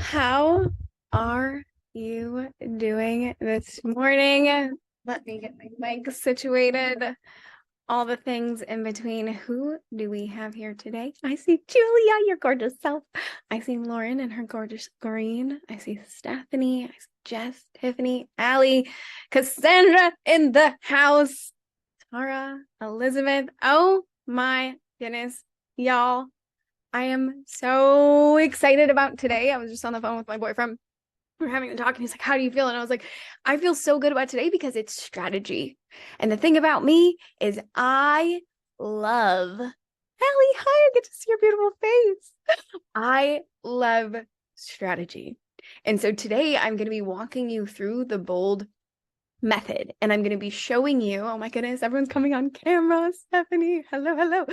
How are you doing this morning? Let me get my mic situated. All the things in between. Who do we have here today? I see Julia, your gorgeous self. I see Lauren and her gorgeous green. I see Stephanie. I see Jess, Tiffany, Allie, Cassandra in the house. Tara, Elizabeth. Oh my goodness, y'all. I am so excited about today. I was just on the phone with my boyfriend. We're having a talk and he's like, how do you feel? And I was like, I feel so good about today because it's strategy. And the thing about me is I love, Allie, hi, I get to see your beautiful face. I love strategy. And so today I'm going to be walking you through the bold method. And I'm going to be showing you, oh my goodness, everyone's coming on camera. Stephanie, hello, hello.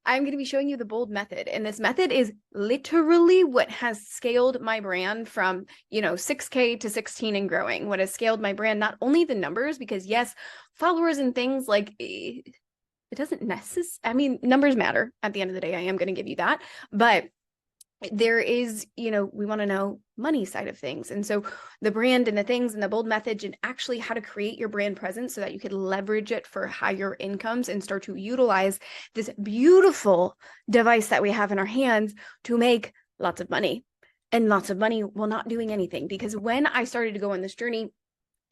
I'm going to be showing you the bold method. And this method is literally what has scaled my brand from, 6K to 16 and growing. What has scaled my brand, not only the numbers, because yes, followers and things like it doesn't necessarily, numbers matter at the end of the day. I am going to give you that. But there is, we want to know money side of things. And so the brand and the things and the bold message and actually how to create your brand presence so that you could leverage it for higher incomes and start to utilize this beautiful device that we have in our hands to make lots of money and lots of money while not doing anything. Because when I started to go on this journey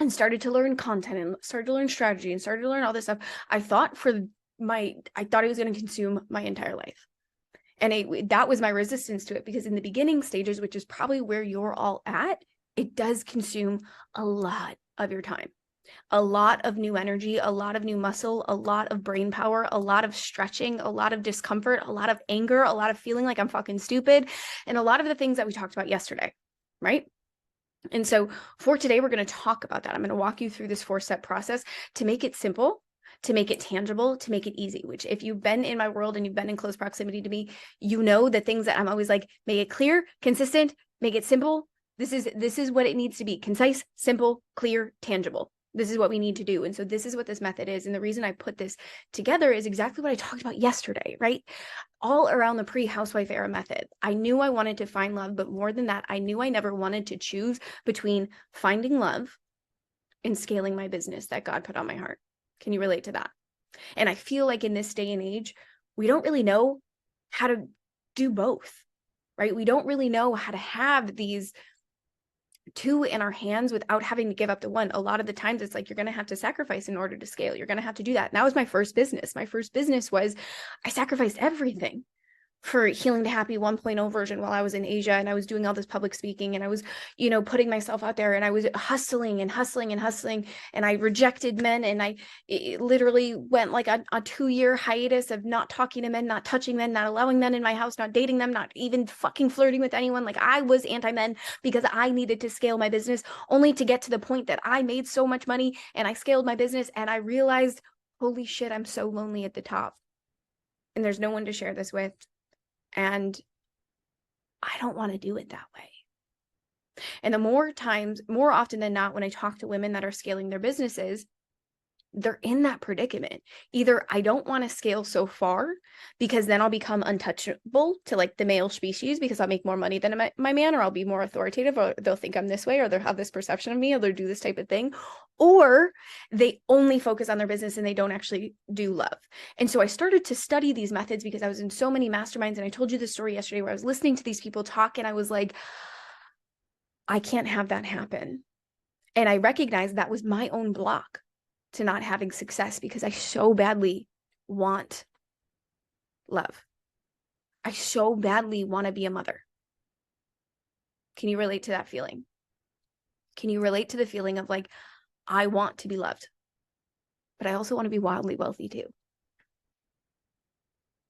and started to learn content and started to learn strategy and started to learn all this stuff, I thought it was going to consume my entire life. And that was my resistance to it, because in the beginning stages, which is probably where you're all at, it does consume a lot of your time, a lot of new energy, a lot of new muscle, a lot of brain power, a lot of stretching, a lot of discomfort, a lot of anger, a lot of feeling like I'm fucking stupid, and a lot of the things that we talked about yesterday, right? And so for today, we're going to talk about that. I'm going to walk you through this 4-step process to make it simple, to make it tangible, to make it easy, which if you've been in my world and you've been in close proximity to me, you know the things that I'm always like, make it clear, consistent, make it simple. This is what it needs to be: concise, simple, clear, tangible. This is what we need to do. And so this is what this method is. And the reason I put this together is exactly what I talked about yesterday, right? All around the pre-housewife era method. I knew I wanted to find love, but more than that, I knew I never wanted to choose between finding love and scaling my business that God put on my heart. Can you relate to that? And I feel like in this day and age, we don't really know how to do both, right? We don't really know how to have these two in our hands without having to give up the one. A lot of the times it's like, you're going to have to sacrifice in order to scale. You're going to have to do that. And that was my first business. My first business was I sacrificed everything for Healing to Happy 1.0 version while I was in Asia, and I was doing all this public speaking, and I was, putting myself out there, and I was hustling and hustling and hustling, and I rejected men, and I literally went like a 2-year hiatus of not talking to men, not touching men, not allowing men in my house, not dating them, not even fucking flirting with anyone. Like, I was anti-men because I needed to scale my business, only to get to the point that I made so much money and I scaled my business and I realized, holy shit, I'm so lonely at the top and there's no one to share this with. And I don't want to do it that way. And the more often than not, when I talk to women that are scaling their businesses, they're in that predicament. Either I don't want to scale so far because then I'll become untouchable to like the male species because I'll make more money than my man, or I'll be more authoritative, or they'll think I'm this way, or they'll have this perception of me, or they'll do this type of thing. Or they only focus on their business and they don't actually do love. And so I started to study these methods because I was in so many masterminds. And I told you the story yesterday where I was listening to these people talk and I was like, I can't have that happen. And I recognized that was my own block to not having success, because I so badly want love. I so badly want to be a mother. Can you relate to that feeling? Can you relate to the feeling of like, I want to be loved, but I also want to be wildly wealthy too,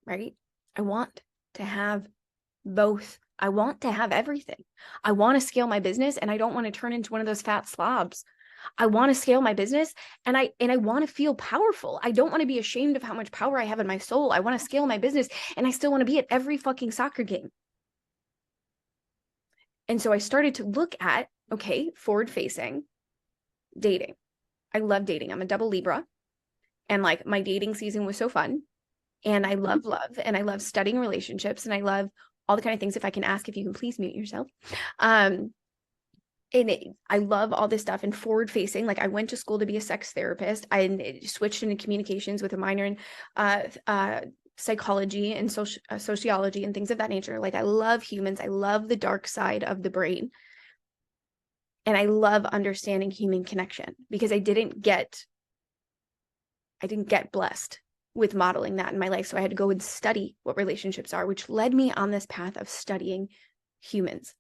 right? I want to have both. I want to have everything. I want to scale my business and I don't want to turn into one of those fat slobs. I want to scale my business and I want to feel powerful. I don't want to be ashamed of how much power I have in my soul. I want to scale my business and I still want to be at every fucking soccer game. And so I started to look at, okay, forward facing dating. I love dating. I'm a double Libra. And like my dating season was so fun. And I love love and I love studying relationships and I love all the kind of things. If I can ask, if you can please mute yourself. I love all this stuff and forward facing. Like I went to school to be a sex therapist. I switched into communications with a minor in psychology and sociology and things of that nature. Like I love humans. I love the dark side of the brain. And I love understanding human connection because I didn't get blessed with modeling that in my life. So I had to go and study what relationships are, which led me on this path of studying humans.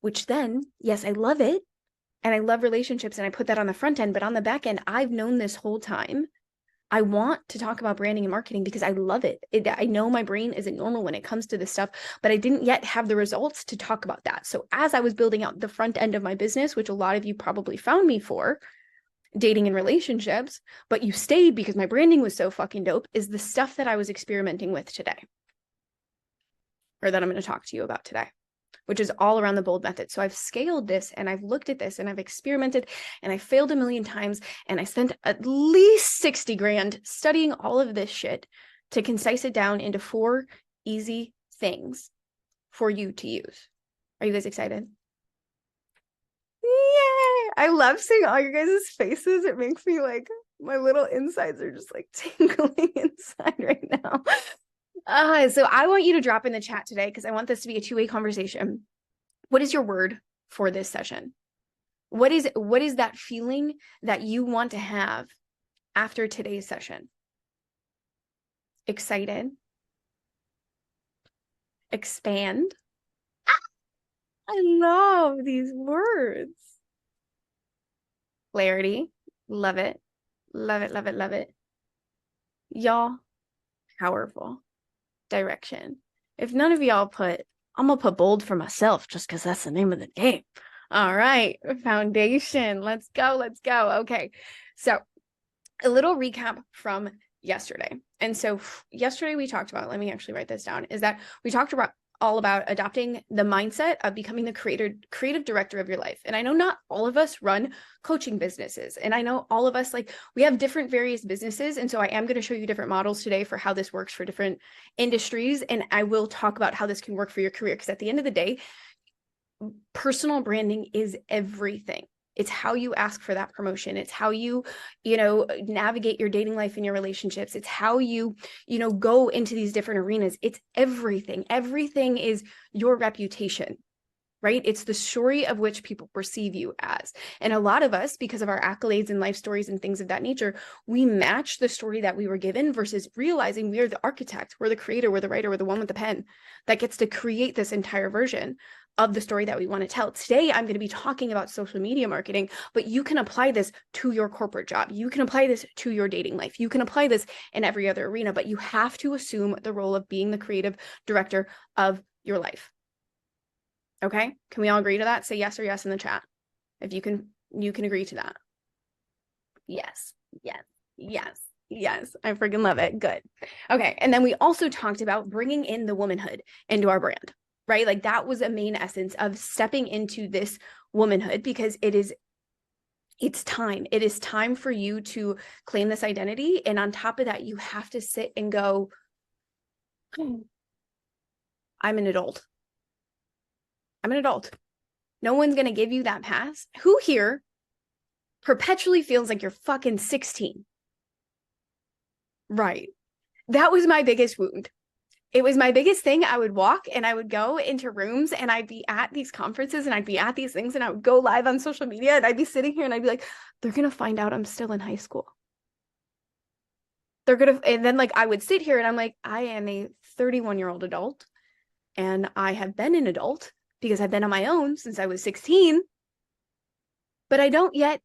Which then, yes, I love it. And I love relationships and I put that on the front end, but on the back end, I've known this whole time. I want to talk about branding and marketing because I love it. I know my brain isn't normal when it comes to this stuff, but I didn't yet have the results to talk about that. So as I was building out the front end of my business, which a lot of you probably found me for, dating and relationships, but you stayed because my branding was so fucking dope, is the stuff that I was experimenting with today, or that I'm going to talk to you about today, which is all around the bold method. So I've scaled this and I've looked at this and I've experimented and I failed a million times and I spent at least 60 grand studying all of this shit to concise it down into 4 easy things for you to use. Are you guys excited? Yay! I love seeing all your guys' faces. It makes me like, my little insides are just like tingling inside right now. So I want you to drop in the chat today because I want this to be a two-way conversation. What is your word for this session? What is that feeling that you want to have after today's session? Excited? Expand? I love these words. Clarity. Love it. Love it, love it, love it. Y'all, powerful. Direction. If none of y'all put, I'm gonna put bold for myself just because that's the name of the game. All right, foundation. Let's go, let's go. Okay, so a little recap from yesterday. And so yesterday we talked about, let me actually write this down, is that we talked about all about adopting the mindset of becoming the creative director of your life. And I know not all of us run coaching businesses. And I know all of us, like, we have different various businesses. And so I am going to show you different models today for how this works for different industries. And I will talk about how this can work for your career. Because at the end of the day, personal branding is everything. It's how you ask for that promotion. It's how you navigate your dating life and your relationships. It's how you go into these different arenas. It's everything. Everything is your reputation, right? It's the story of which people perceive you as. And a lot of us, because of our accolades and life stories and things of that nature, we match the story that we were given versus realizing we are the architect, we're the creator, we're the writer, we're the one with the pen that gets to create this entire version of the story that we want to tell. Today, I'm going to be talking about social media marketing, but you can apply this to your corporate job. You can apply this to your dating life. You can apply this in every other arena, but you have to assume the role of being the creative director of your life. Okay? Can we all agree to that? Say yes or yes in the chat. If you can agree to that. Yes, yes, yes, yes. I freaking love it. Good. Okay. And then we also talked about bringing in the womanhood into our brand, right? Like that was a main essence of stepping into this womanhood because it's time. It is time for you to claim this identity. And on top of that, you have to sit and go, I'm an adult. I'm an adult. No one's going to give you that pass. Who here perpetually feels like you're fucking 16? Right. That was my biggest wound. It was my biggest thing. I would walk and I would go into rooms and I'd be at these conferences and I'd be at these things and I would go live on social media and I'd be sitting here and I'd be like, they're going to find out I'm still in high school. And then like I would sit here and I'm like, I am a 31-year-old adult and I have been an adult because I've been on my own since I was 16, but I don't yet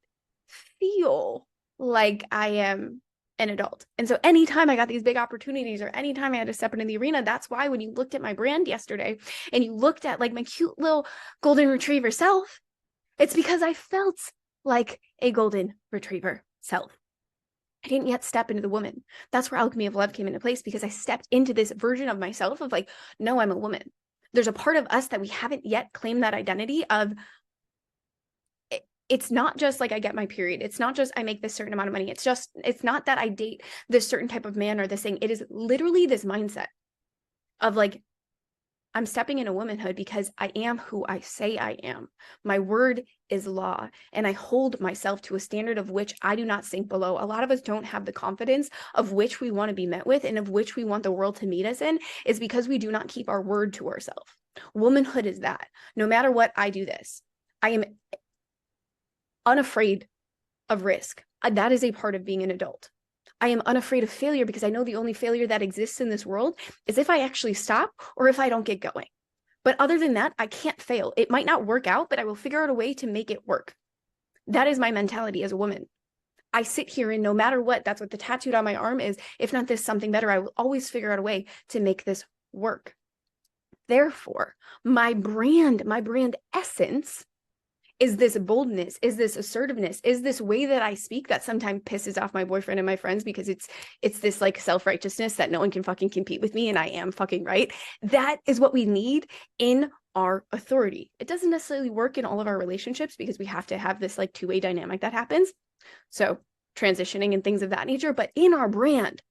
feel like I am an adult. And so anytime I got these big opportunities or anytime I had to step into the arena, that's why when you looked at my brand yesterday and you looked at like my cute little golden retriever self, it's because I felt like a golden retriever self. I didn't yet step into the woman. That's where Alchemy of Love came into place because I stepped into this version of myself of like, no, I'm a woman. There's a part of us that we haven't yet claimed that identity of. It's not just like I get my period. It's not just I make this certain amount of money. It's not that I date this certain type of man or this thing. It is literally this mindset of like, I'm stepping into womanhood because I am who I say I am. My word is law, and I hold myself to a standard of which I do not sink below. A lot of us don't have the confidence of which we want to be met with and of which we want the world to meet us in, is because we do not keep our word to ourselves. Womanhood is that. No matter what, I do this. I am unafraid of risk. That is a part of being an adult. I am unafraid of failure because I know the only failure that exists in this world is if I actually stop or if I don't get going. But other than that, I can't fail. It might not work out, but I will figure out a way to make it work. That is my mentality as a woman. I sit here and no matter what, that's what the tattooed on my arm is. If not this, something better, I will always figure out a way to make this work. Therefore, my brand essence is this boldness, is this assertiveness, is this way that I speak that sometimes pisses off my boyfriend and my friends because it's this like self-righteousness that no one can fucking compete with me and I am fucking right. That is what we need in our authority. It doesn't necessarily work in all of our relationships because we have to have this like two-way dynamic that happens. So transitioning and things of that nature, but in our brand,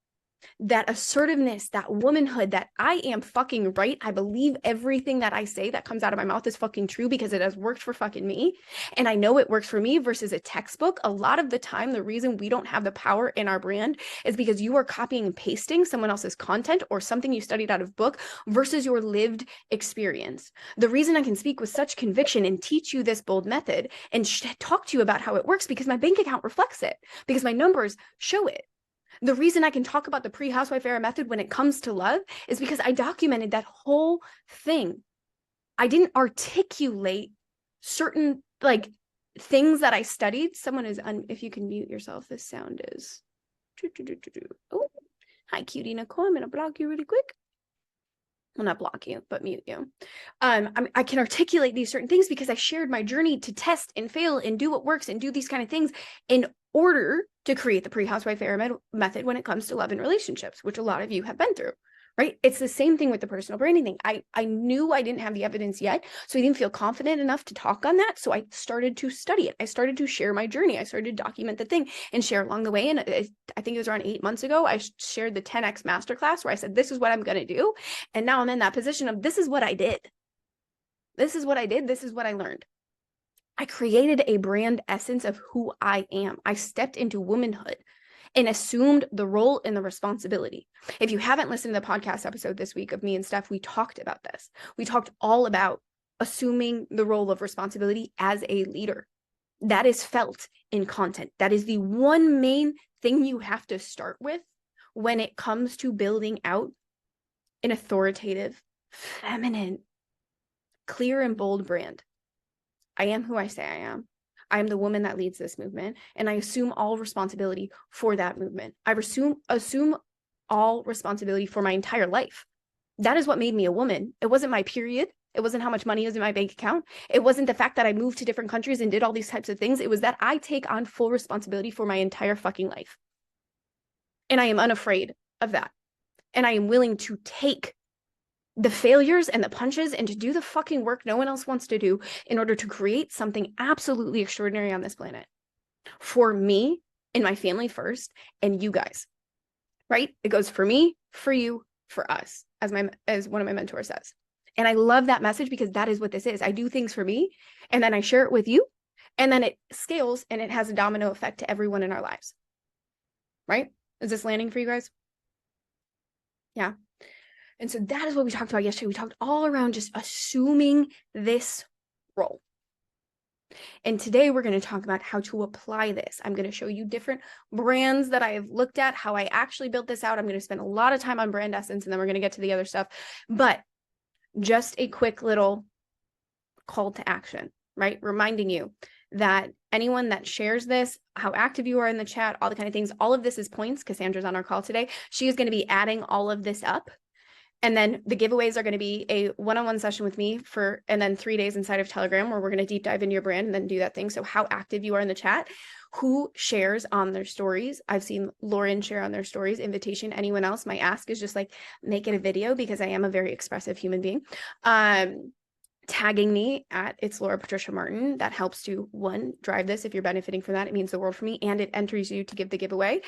that assertiveness, that womanhood, that I am fucking right. I believe everything that I say that comes out of my mouth is fucking true because it has worked for fucking me. And I know it works for me versus a textbook. A lot of the time, the reason we don't have the power in our brand is because you are copying and pasting someone else's content or something you studied out of book versus your lived experience. The reason I can speak with such conviction and teach you this bold method and talk to you about how it works because my bank account reflects it, because my numbers show it. The reason I can talk about the pre-housewife era method when it comes to love is because I documented that whole thing. I didn't articulate certain like things that I studied. Someone is, if you can mute yourself, this sound is. Oh, hi, cutie Nicole. I'm going to block you really quick. Well, not block you, but mute you. I can articulate these certain things because I shared my journey to test and fail and do what works and do these kind of things in order to create the pre-housewife era method when it comes to love and relationships, which a lot of you have been through, right? It's the same thing with the personal branding thing. I knew I didn't have the evidence yet, so I didn't feel confident enough to talk on that. So I started to study it. I started to share my journey. I started to document the thing and share along the way. And I think it was around 8 months ago, I shared the 10X masterclass where I said, this is what I'm going to do. And now I'm in that position of this is what I did. This is what I did. This is what I learned. I created a brand essence of who I am. I stepped into womanhood and assumed the role and the responsibility. If you haven't listened to the podcast episode this week of me and Steph, we talked about this. We talked all about assuming the role of responsibility as a leader. That is felt in content. That is the one main thing you have to start with when it comes to building out an authoritative, feminine, clear and bold brand. I am who I say I am. I am the woman that leads this movement, and I assume all responsibility for that movement. I assume all responsibility for my entire life. That is what made me a woman. It wasn't my period. It wasn't how much money is in my bank account. It wasn't the fact that I moved to different countries and did all these types of things. It was that I take on full responsibility for my entire fucking life. And I am unafraid of that. And I am willing to take the failures and the punches and to do the fucking work no one else wants to do in order to create something absolutely extraordinary on this planet for me and my family first and you guys, right? It goes for me, for you, for us, as one of my mentors says. And I love that message because that is what this is. I do things for me and then I share it with you and then it scales and it has a domino effect to everyone in our lives, right? Is this landing for you guys? Yeah. And so that is what we talked about yesterday. We talked all around just assuming this role. And today we're going to talk about how to apply this. I'm going to show you different brands that I have looked at, how I actually built this out. I'm going to spend a lot of time on brand essence, and then we're going to get to the other stuff. But just a quick little call to action, right? Reminding you that anyone that shares this, how active you are in the chat, all the kind of things, all of this is points. Cassandra's on our call today. She is going to be adding all of this up. And then the giveaways are going to be a one-on-one session with me and then 3 days inside of Telegram where we're going to deep dive into your brand and then do that thing. So how active you are in the chat, who shares on their stories. I've seen Lauren share on their stories, invitation, anyone else. My ask is just like, make it a video because I am a very expressive human being. tagging me at It's Laura Patricia Martin. That helps to, one, drive this. If you're benefiting from that, it means the world for me, and it enters you to give the giveaway.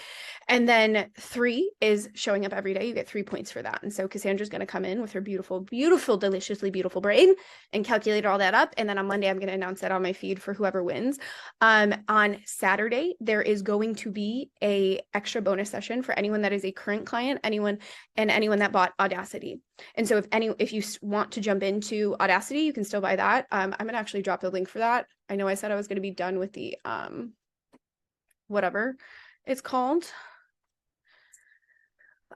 And then 3 is showing up every day. You get 3 points for that. And so Cassandra's going to come in with her beautiful, beautiful, deliciously beautiful brain and calculate all that up. And then on Monday, I'm going to announce that on my feed for whoever wins. On Saturday, there is going to be a extra bonus session for anyone that is a current client, anyone that bought Audacity. And so if you want to jump into Audacity, you can still buy that. I'm going to actually drop the link for that. I know I said I was going to be done with the whatever it's called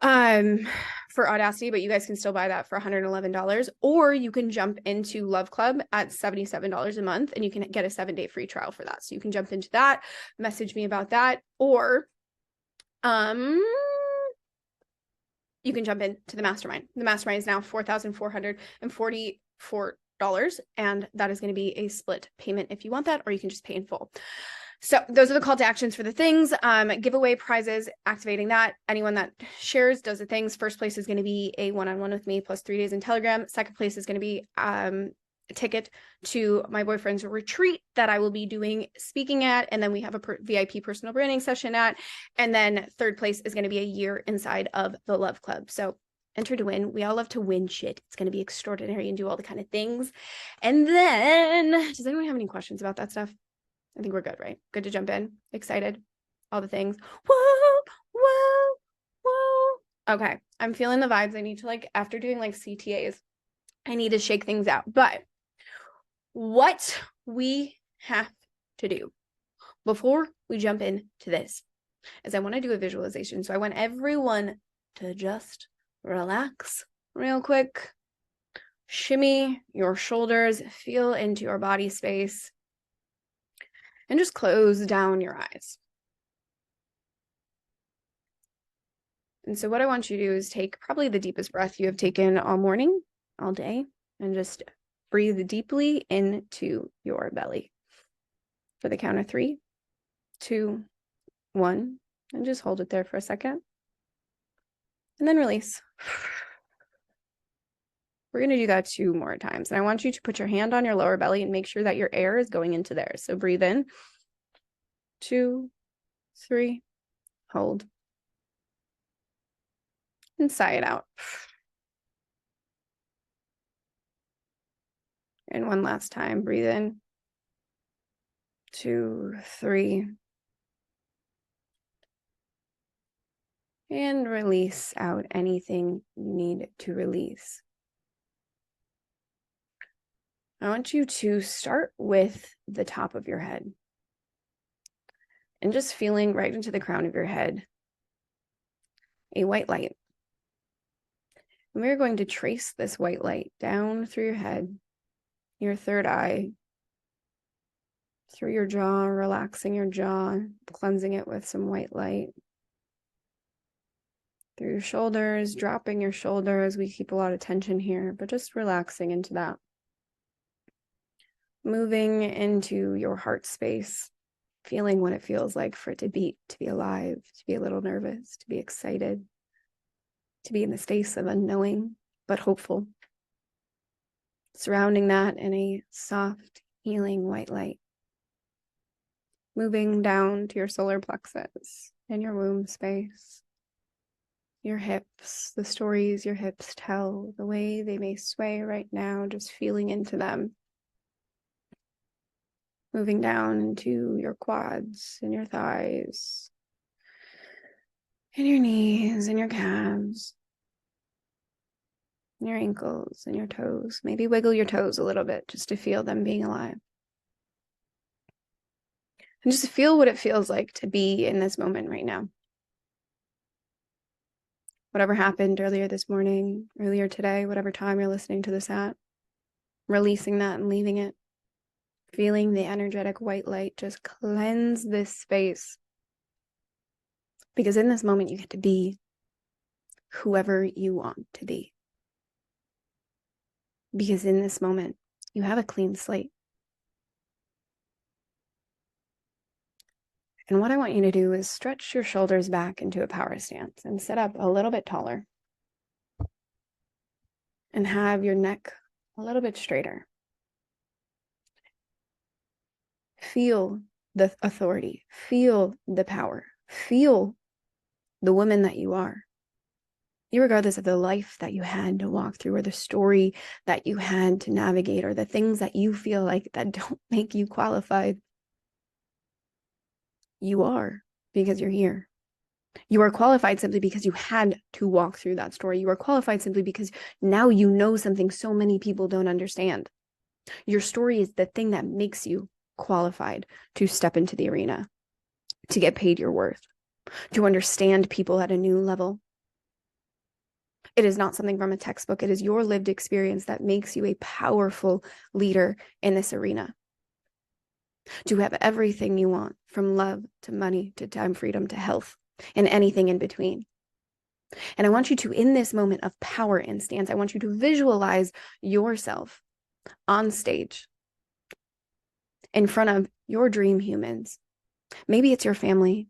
for Audacity, but you guys can still buy that for $111, or you can jump into Love Club at $77 a month, and you can get a 7-day free trial for that. So you can jump into that, message me about that, or you can jump into the mastermind. The mastermind is now $4,444, and that is going to be a split payment if you want that, or you can just pay in full. So those are the call to actions for the things. Giveaway prizes, activating that. Anyone that shares does the things. First place is going to be a one-on-one with me plus 3 days in Telegram. Second place is going to be a ticket to my boyfriend's retreat that I will be doing speaking at. And then we have a VIP personal branding session at. And then third place is going to be a year inside of the Love Club. So enter to win. We all love to win shit. It's going to be extraordinary and do all the kind of things. And then, does anyone have any questions about that stuff? I think we're good, right? Good to jump in. Excited. All the things. Whoa, whoa, whoa. Okay. I'm feeling the vibes. I need to after doing CTAs, I need to shake things out. But what we have to do before we jump into this is I want to do a visualization. So I want everyone to just relax real quick. Shimmy your shoulders, feel into your body space, and just close down your eyes. And so what I want you to do is take probably the deepest breath you have taken all morning, all day, and just breathe deeply into your belly. For the count of 3, 2, 1, and just hold it there for a second. And then release. We're going to do that 2 more times. And I want you to put your hand on your lower belly and make sure that your air is going into there. So breathe in. 2, 3, hold. And sigh it out. And one last time, breathe in. 2, 3. And release out anything you need to release. I want you to start with the top of your head. And just feeling right into the crown of your head a white light. And we're going to trace this white light down through your head, your third eye, through your jaw, relaxing your jaw, cleansing it with some white light. Through your shoulders, dropping your shoulders. We keep a lot of tension here, but just relaxing into that. Moving into your heart space, feeling what it feels like for it to beat, to be alive, to be a little nervous, to be excited, to be in the space of unknowing, but hopeful. Surrounding that in a soft, healing white light. Moving down to your solar plexus and your womb space. Your hips, the stories your hips tell, the way they may sway right now, just feeling into them. Moving down into your quads and your thighs, and your knees and your calves, and your ankles and your toes. Maybe wiggle your toes a little bit just to feel them being alive. And just feel what it feels like to be in this moment right now. Whatever happened earlier this morning, earlier today, whatever time you're listening to this at, releasing that and leaving it. Feeling the energetic white light just cleanse this space. Because in this moment, you get to be whoever you want to be. Because in this moment, you have a clean slate. And what I want you to do is stretch your shoulders back into a power stance and sit up a little bit taller. And have your neck a little bit straighter. Feel the authority, feel the power, feel the woman that you are, regardless of the life that you had to walk through or the story that you had to navigate or the things that you feel like that don't make you qualified. You are, because you're here. You are qualified simply because you had to walk through that story. You are qualified simply because now you know something so many people don't understand. Your story is the thing that makes you qualified to step into the arena, to get paid your worth, to understand people at a new level. It is not something from a textbook. It is your lived experience that makes you a powerful leader in this arena. To have everything you want, from love to money to time freedom to health and anything in between. And I want you to, in this moment of power and stance, I want you to visualize yourself on stage in front of your dream humans. Maybe it's your family.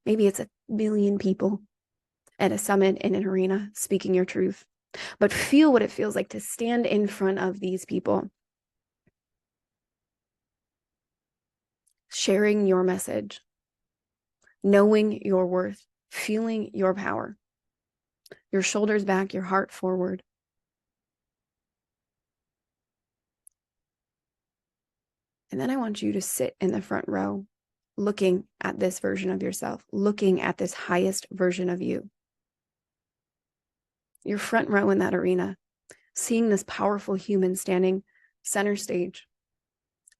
Maybe it's 1 million people at a summit in an arena speaking your truth. But feel what it feels like to stand in front of these people, sharing your message, knowing your worth, feeling your power, your shoulders back, your heart forward. And then I want you to sit in the front row, looking at this version of yourself, looking at this highest version of you. Your front row in that arena, seeing this powerful human standing center stage,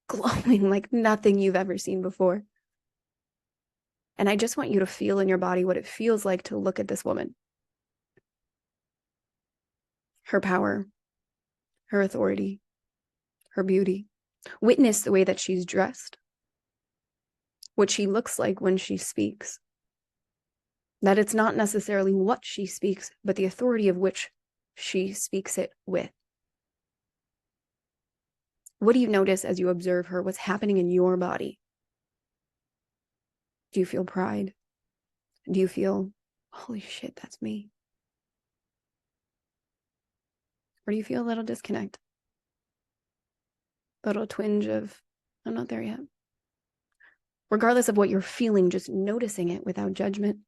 glowing like nothing you've ever seen before. And I just want you to feel in your body what it feels like to look at this woman. Her power, her authority, her beauty. Witness the way that she's dressed, what she looks like when she speaks. That it's not necessarily what she speaks, but the authority of which she speaks it with. What do you notice as you observe her? What's happening in your body? Do you feel pride? Do you feel, holy shit, that's me? Or do you feel a little disconnect? A little twinge of, I'm not there yet. Regardless of what you're feeling, just noticing it without judgment.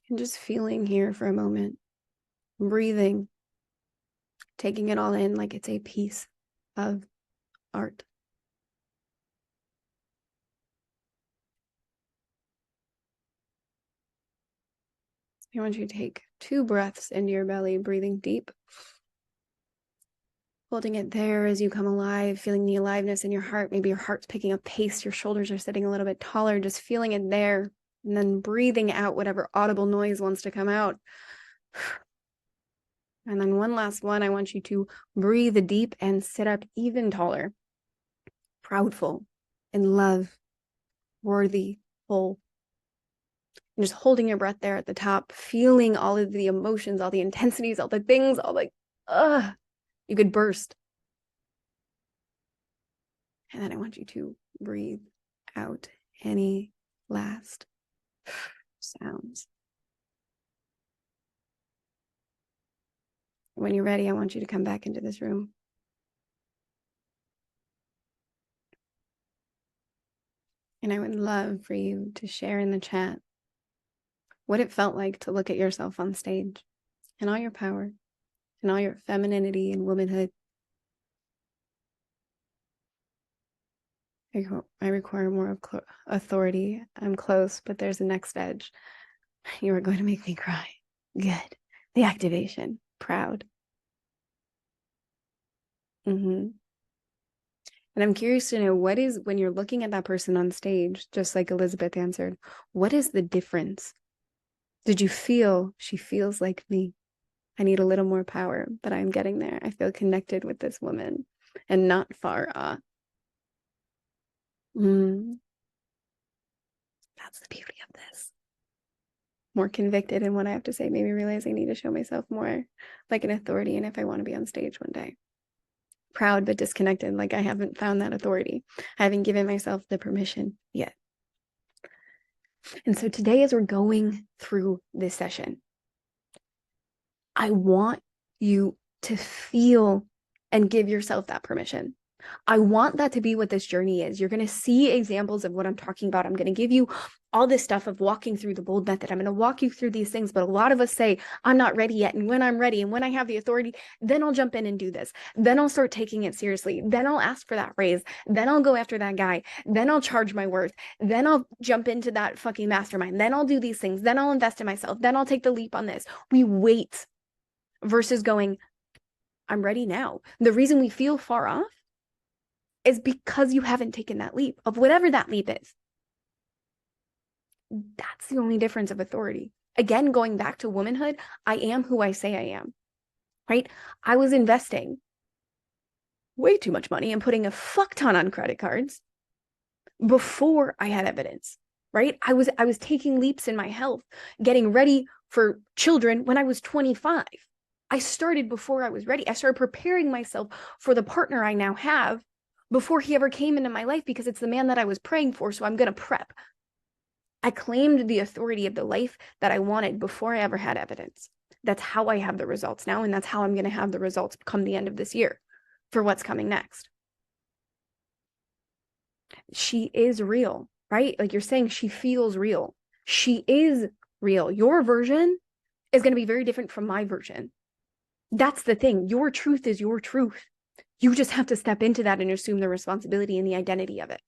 And just feeling here for a moment, breathing, taking it all in like it's a piece of art. I want you to take 2 breaths into your belly, breathing deep. Holding it there as you come alive, feeling the aliveness in your heart. Maybe your heart's picking up pace, your shoulders are sitting a little bit taller, just feeling it there. And then breathing out whatever audible noise wants to come out. And then one last one, I want you to breathe deep and sit up even taller. Proudful, in love, worthy, whole. And just holding your breath there at the top, feeling all of the emotions, all the intensities, all the things, all like, you could burst. And then I want you to breathe out any last sounds. When you're ready, I want you to come back into this room. And I would love for you to share in the chat what it felt like to look at yourself on stage and all your power and all your femininity and womanhood. I require more of authority. I'm close, but there's a next edge. You are going to make me cry. Good. The activation. Proud. And I'm curious to know, what is, when you're looking at that person on stage, just like Elizabeth answered, what is the difference? Did you feel, she feels like me? I need a little more power, but I'm getting there. I feel connected with this woman and not far off. That's the beauty of this. More convicted in what I have to say, maybe realize I need to show myself more like an authority, and if I want to be on stage one day. Proud but disconnected, like I haven't found that authority. I haven't given myself the permission yet. And so today, as we're going through this session, I want you to feel and give yourself that permission. I want that to be what this journey is. You're going to see examples of what I'm talking about. I'm going to give you all this stuff of walking through the bold method. I'm going to walk you through these things, but a lot of us say, I'm not ready yet. And when I'm ready and when I have the authority, then I'll jump in and do this. Then I'll start taking it seriously. Then I'll ask for that raise. Then I'll go after that guy. Then I'll charge my worth. Then I'll jump into that fucking mastermind. Then I'll do these things. Then I'll invest in myself. Then I'll take the leap on this. We wait versus going, I'm ready now. The reason we feel far off is because you haven't taken that leap of whatever that leap is. That's the only difference of authority. Again, going back to womanhood, I am who I say I am, right? I was investing way too much money and putting a fuck ton on credit cards before I had evidence, right? I was taking leaps in my health, getting ready for children when I was 25. I started before I was ready. I started preparing myself for the partner I now have before he ever came into my life because it's the man that I was praying for, so I'm going to prep. I claimed the authority of the life that I wanted before I ever had evidence. That's how I have the results now, and that's how I'm going to have the results come the end of this year for what's coming next. She is real, right? Like you're saying, she feels real. She is real. Your version is going to be very different from my version. That's the thing. Your truth is your truth. You just have to step into that and assume the responsibility and the identity of it,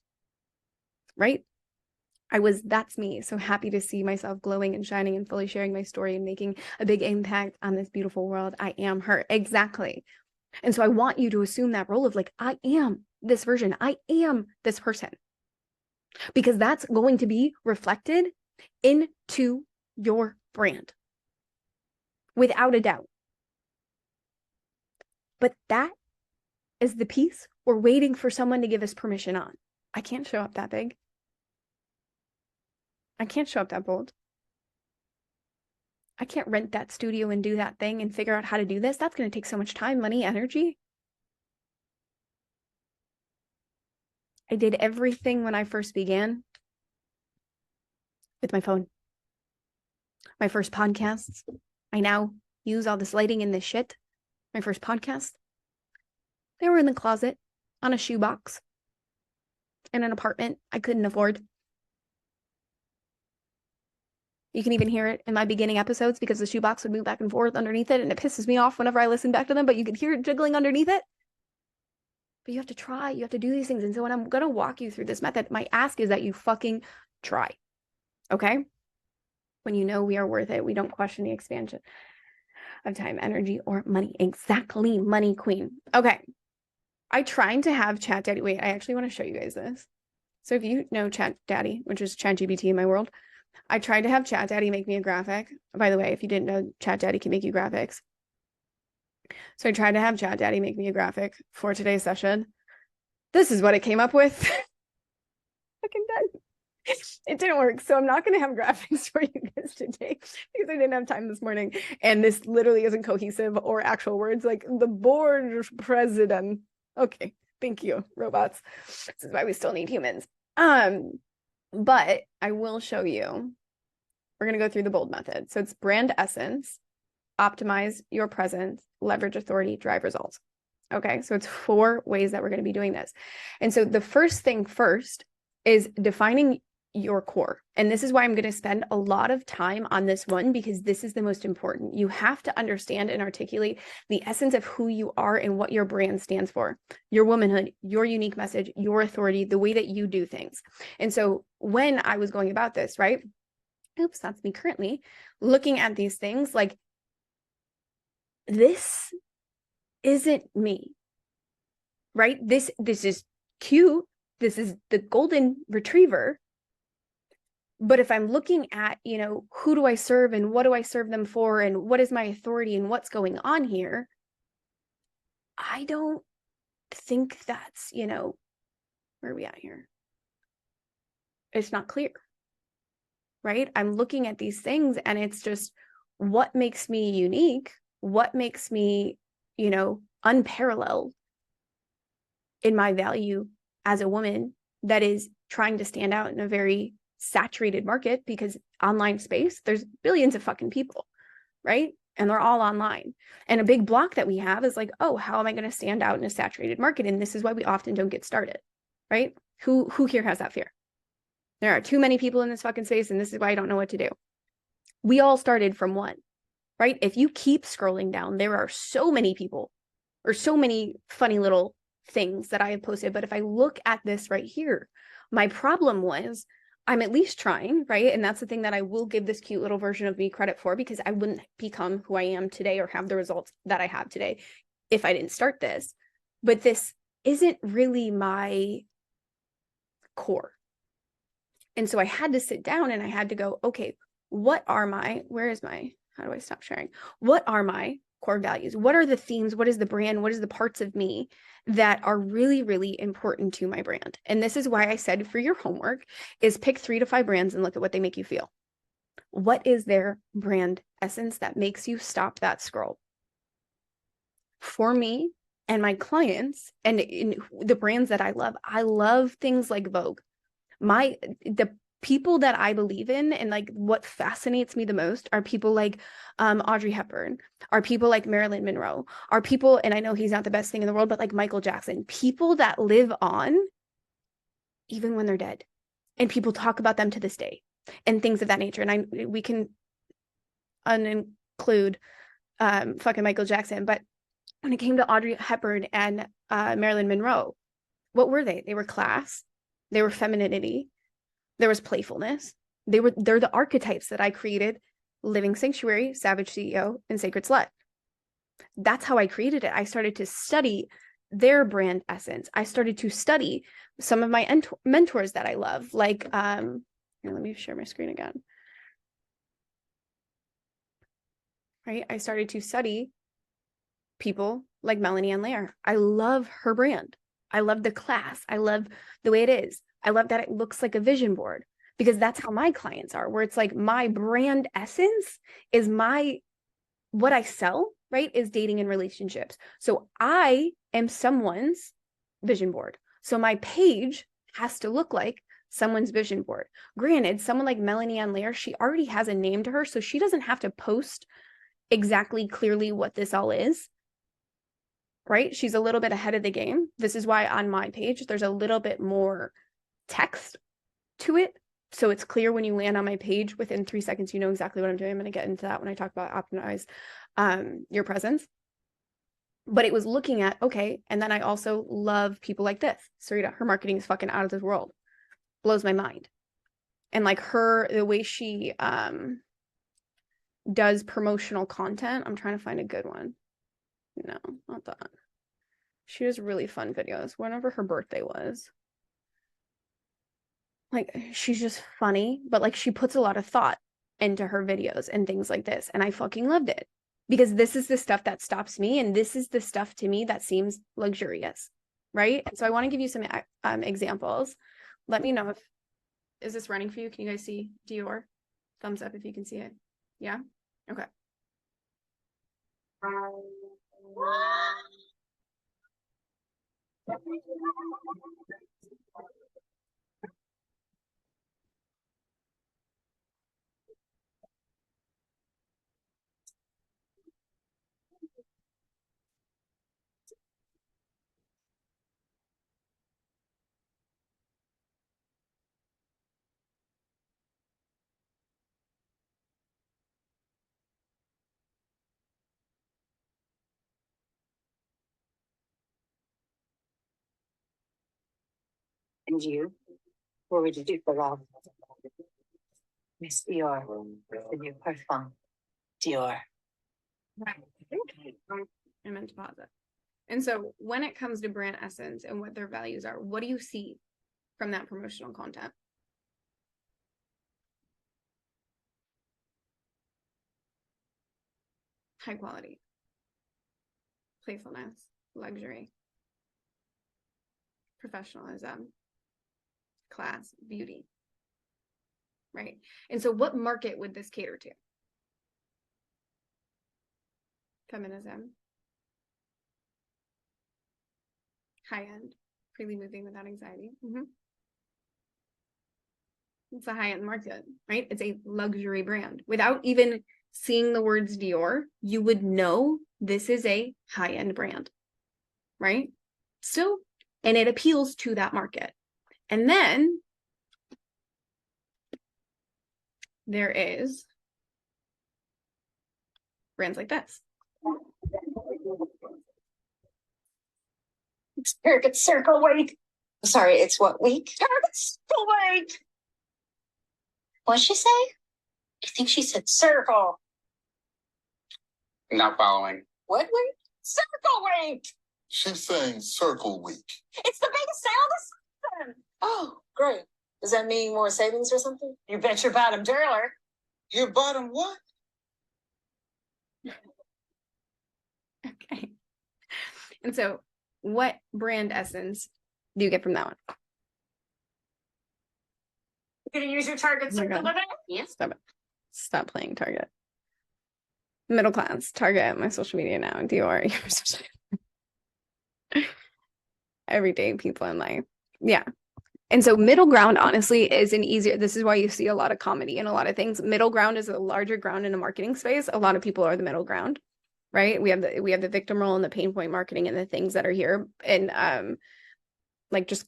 right? That's me. So happy to see myself glowing and shining and fully sharing my story and making a big impact on this beautiful world. I am her. Exactly. And so I want you to assume that role of like, I am this version. I am this person. Because that's going to be reflected into your brand. Without a doubt. But that is the piece we're waiting for someone to give us permission on. I can't show up that big. I can't show up that bold. I can't rent that studio and do that thing and figure out how to do this. That's going to take so much time, money, energy. I did everything when I first began with my phone. My first podcasts. I now use all this lighting and this shit. My first podcast. They were in the closet on a shoebox in an apartment I couldn't afford. You can even hear it in my beginning episodes because the shoebox would move back and forth underneath it, and it pisses me off whenever I listen back to them, but you could hear it jiggling underneath it. But you have to try. You have to do these things. And so when I'm going to walk you through this method, my ask is that you fucking try. Okay? When you know we are worth it, we don't question the expansion of time, energy, or money. Exactly, money queen. Okay. I tried to have Chat Daddy. Wait, I actually want to show you guys this. So if you know Chat Daddy, which is ChatGPT in my world, I tried to have Chat Daddy make me a graphic. By the way, if you didn't know, Chat Daddy can make you graphics. So I tried to have Chat Daddy make me a graphic for today's session. This is what it came up with. Fucking done. It didn't work. So I'm not going to have graphics for you guys today because I didn't have time this morning. And this literally isn't cohesive or actual words like the board president. Okay. Thank you, robots. This is why we still need humans. But I will show you. We're going to go through the bold method. So it's brand essence, optimize your presence, leverage authority, drive results. Okay, so it's 4 ways that we're going to be doing this. And so the first thing first is defining your core. And this is why I'm going to spend a lot of time on this one, because this is the most important. You have to understand and articulate the essence of who you are and what your brand stands for, your womanhood, your unique message, your authority, the way that you do things. And so when I was going about this, right? Oops, that's me currently looking at these things like, this isn't me, right? This is cute. This is the golden retriever. But if I'm looking at, who do I serve and what do I serve them for and what is my authority and what's going on here, I don't think that's, where are we at here? It's not clear, right? I'm looking at these things and it's just what makes me unique, what makes me, unparalleled in my value as a woman that is trying to stand out in a very saturated market, because online space, there's billions of fucking people, right? and they're all online. And a big block that we have is like, oh, how am I going to stand out in a saturated market? And this is why we often don't get started, right? Who here has that fear? There are too many people in this fucking space, and this is why I don't know what to do. We all started from one, right? If you keep scrolling down, there are so many people or so many funny little things that I have posted. But if I look at this right here, my problem was I'm at least trying, right? And that's the thing that I will give this cute little version of me credit for, because I wouldn't become who I am today or have the results that I have today if I didn't start this. But this isn't really my core. And so I had to sit down and I had to go, okay, how do I stop sharing? What are my core values? What are the themes? What is the brand? What is the parts of me that are really, really important to my brand? And this is why I said for your homework is pick 3 to 5 brands and look at what they make you feel. What is their brand essence that makes you stop that scroll? For me and my clients and in the brands that I love things like Vogue. The people that I believe in and like what fascinates me the most are people like Audrey Hepburn, are people like Marilyn Monroe, are people, and I know he's not the best thing in the world, but like Michael Jackson, people that live on even when they're dead. And people talk about them to this day and things of that nature. And we can uninclude fucking Michael Jackson, but when it came to Audrey Hepburn and Marilyn Monroe, what were they? They were class, they were femininity, there was playfulness. They're the archetypes that I created: Living Sanctuary, Savage CEO, and Sacred Slut. That's how I created it. I started to study their brand essence. I started to study some of my mentors that I love. Like, here, let me share my screen again. Right? I started to study people like Melanie Ann Lair. I love her brand. I love the class. I love the way it is. I love that it looks like a vision board, because that's how my clients are, where it's like my brand essence is what I sell, right? Is dating and relationships. So I am someone's vision board. So my page has to look like someone's vision board. Granted, someone like Melanie Ann Lair, she already has a name to her, so she doesn't have to post exactly clearly what this all is. Right? She's a little bit ahead of the game. This is why on my page, there's a little bit more text to it. So it's clear when you land on my page, within 3 seconds, you know exactly what I'm doing. I'm going to get into that when I talk about optimize your presence. But it was looking at, okay, and then I also love people like this. Sarita, her marketing is fucking out of this world. Blows my mind. And like the way she does promotional content, I'm trying to find a good one. No, not that. She does really fun videos. Whenever her birthday was. Like, she's just funny, but like she puts a lot of thought into her videos and things like this. And I fucking loved it, because this is the stuff that stops me. And this is the stuff to me that seems luxurious. Right. And so I want to give you some examples. Let me know is this running for you? Can you guys see Dior? Thumbs up if you can see it. Yeah. Okay. And you? What would you do for love? Miss Dior, the new parfum. Dior. I meant to pause it. And so when it comes to brand essence and what their values are, what do you see from that promotional content? High quality, playfulness, luxury, professionalism, class, beauty, right? And so what market would this cater to? Feminism, high end, freely moving without anxiety. It's a high end market, right? It's a luxury brand without even seeing the words Dior, you would know this is a high-end brand, right? Still, and it appeals to that market. And then there is brands like this. Target circle week. Sorry, it's what week? Target circle week. What'd she say? I think she said circle. Not following. What week? Circle week. She's saying circle week. It's the biggest sale of the season. Oh, great. Does that mean more savings or something? You bet your bottom dollar. Your bottom what? Okay. And so what brand essence do you get from that one? You're gonna use your Target Oh my circle God. today? Yes. Stop it. Stop playing Target. Middle class, Target, my social media now, Dior, your social media. Everyday people in life. Yeah. And so middle ground, honestly, is an easier, this is why you see a lot of comedy and a lot of things. Middle ground is a larger ground in a marketing space. A lot of people are the middle ground, right? We have the victim role and the pain point marketing and the things that are here. And like just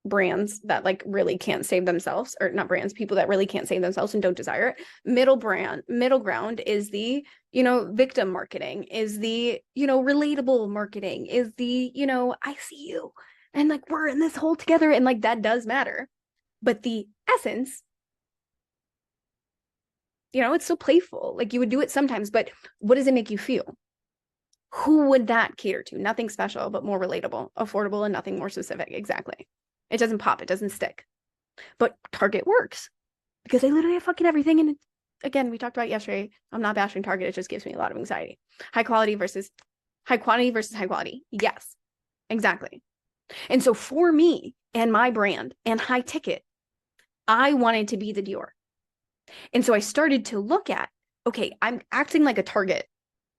brands that like really can't save themselves, or not brands, people that really can't save themselves and don't desire it. Middle ground is the, victim marketing, is the, relatable marketing, is the, I see you and like we're in this hole together, and like that does matter. But the essence, it's so playful. Like you would do it sometimes, but what does it make you feel? Who would that cater to? Nothing special, but more relatable, affordable, and nothing more specific. Exactly. It doesn't pop. It doesn't stick. But Target works because they literally have fucking everything. And again, we talked about yesterday. I'm not bashing Target. It just gives me a lot of anxiety. High quality versus high quantity versus high quality. Yes, exactly. And so for me and my brand and high ticket, I wanted to be the Dior. And so I started to look at, okay, I'm acting like a Target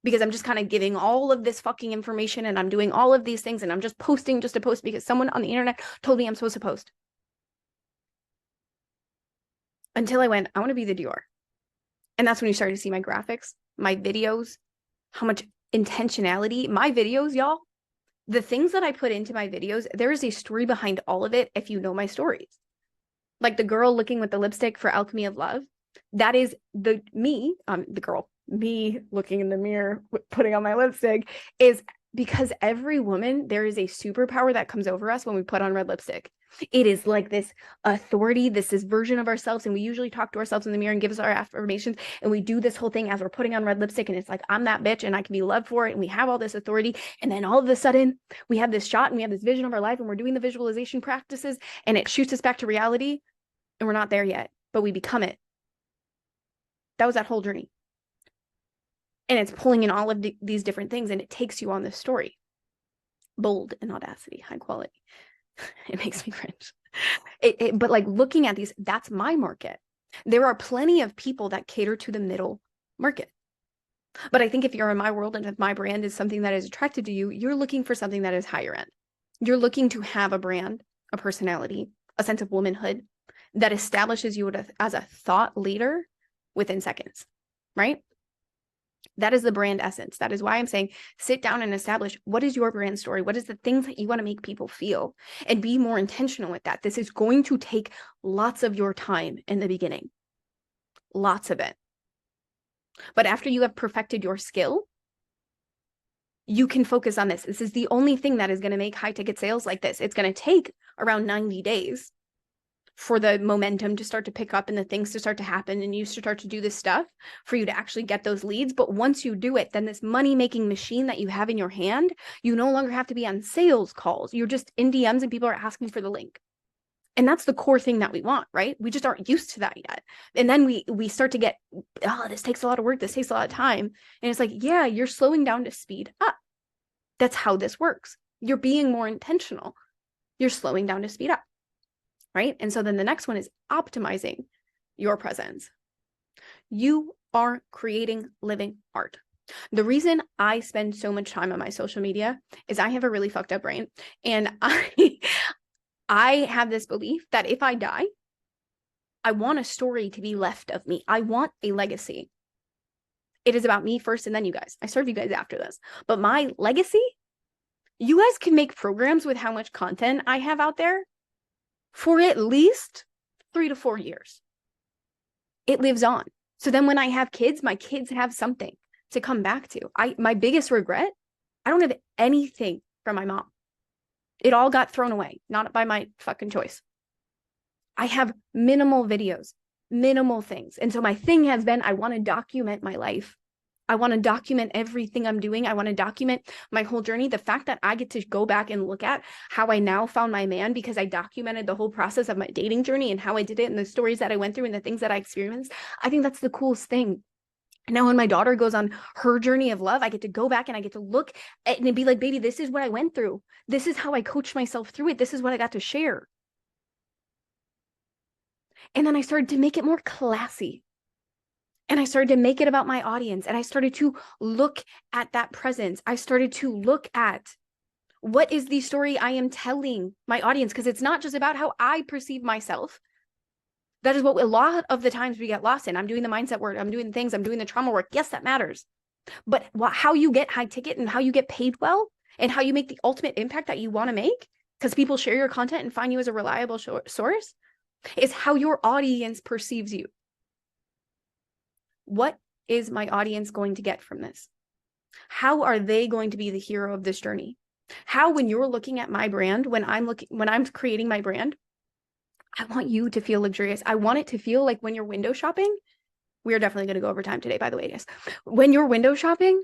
because I'm just kind of giving all of this fucking information and I'm doing all of these things and I'm just posting just to post because someone on the internet told me I'm supposed to post. Until I went, I want to be the Dior. And that's when you started to see my graphics, my videos, how much intentionality, my videos, y'all, the things that I put into my videos, there is a story behind all of it if you know my stories. Like the girl looking with the lipstick for Alchemy of Love, that is the girl, me looking in the mirror, putting on my lipstick, is because every woman, there is a superpower that comes over us when we put on red lipstick. It is like this authority, this version of ourselves. And we usually talk to ourselves in the mirror and give us our affirmations. And we do this whole thing as we're putting on red lipstick. And it's like, I'm that bitch and I can be loved for it. And we have all this authority. And then all of a sudden we have this shot and we have this vision of our life and we're doing the visualization practices and it shoots us back to reality. And we're not there yet, but we become it. That was that whole journey. And it's pulling in all of these different things and it takes you on this story. Bold and audacity, high quality. It makes me cringe. But like looking at these, that's my market. There are plenty of people that cater to the middle market. But I think if you're in my world and if my brand is something that is attracted to you, you're looking for something that is higher end. You're looking to have a brand, a personality, a sense of womanhood that establishes you as a thought leader within seconds, right? That is the brand essence. That is why I'm saying sit down and establish what is your brand story? What is the things that you want to make people feel and be more intentional with that. This is going to take lots of your time in the beginning, lots of it. But after you have perfected your skill, you can focus on this. This is the only thing that is going to make high ticket sales like this. It's going to take around 90 days for the momentum to start to pick up and the things to start to happen and you start to do this stuff for you to actually get those leads. But once you do it, then this money-making machine that you have in your hand, you no longer have to be on sales calls. You're just in DMs and people are asking for the link. And that's the core thing that we want, right? We just aren't used to that yet. And then we start to get, oh, this takes a lot of work. This takes a lot of time. And it's like, yeah, you're slowing down to speed up. That's how this works. You're being more intentional. You're slowing down to speed up. Right? And so then the next one is optimizing your presence. You are creating living art. The reason I spend so much time on my social media is I have a really fucked up brain. And I have this belief that if I die, I want a story to be left of me. I want a legacy. It is about me first and then you guys. I serve you guys after this. But my legacy, you guys can make programs with how much content I have out there for at least 3 to 4 years. It lives on. So then when I have kids, my kids have something to come back to. My biggest regret, I don't have anything from my mom. It all got thrown away, not by my fucking choice. I have minimal videos, minimal things. And so my thing has been, I want to document my life. I want to document everything I'm doing. I want to document my whole journey. The fact that I get to go back and look at how I now found my man because I documented the whole process of my dating journey and how I did it and the stories that I went through and the things that I experienced. I think that's the coolest thing. And now when my daughter goes on her journey of love, I get to go back and I get to look at and be like, baby, this is what I went through. This is how I coached myself through it. This is what I got to share. And then I started to make it more classy. And I started to make it about my audience. And I started to look at that presence. I started to look at what is the story I am telling my audience? Because it's not just about how I perceive myself. That is what a lot of the times we get lost in. I'm doing the mindset work. I'm doing the things. I'm doing the trauma work. Yes, that matters. But how you get high ticket and how you get paid well and how you make the ultimate impact that you want to make because people share your content and find you as a reliable source is how your audience perceives you. What is my audience going to get from this? How are they going to be the hero of this journey? How, when you're looking at my brand, when I'm creating my brand, I want you to feel luxurious. I want it to feel like when you're window shopping, we are definitely going to go over time today, by the way, guys. When you're window shopping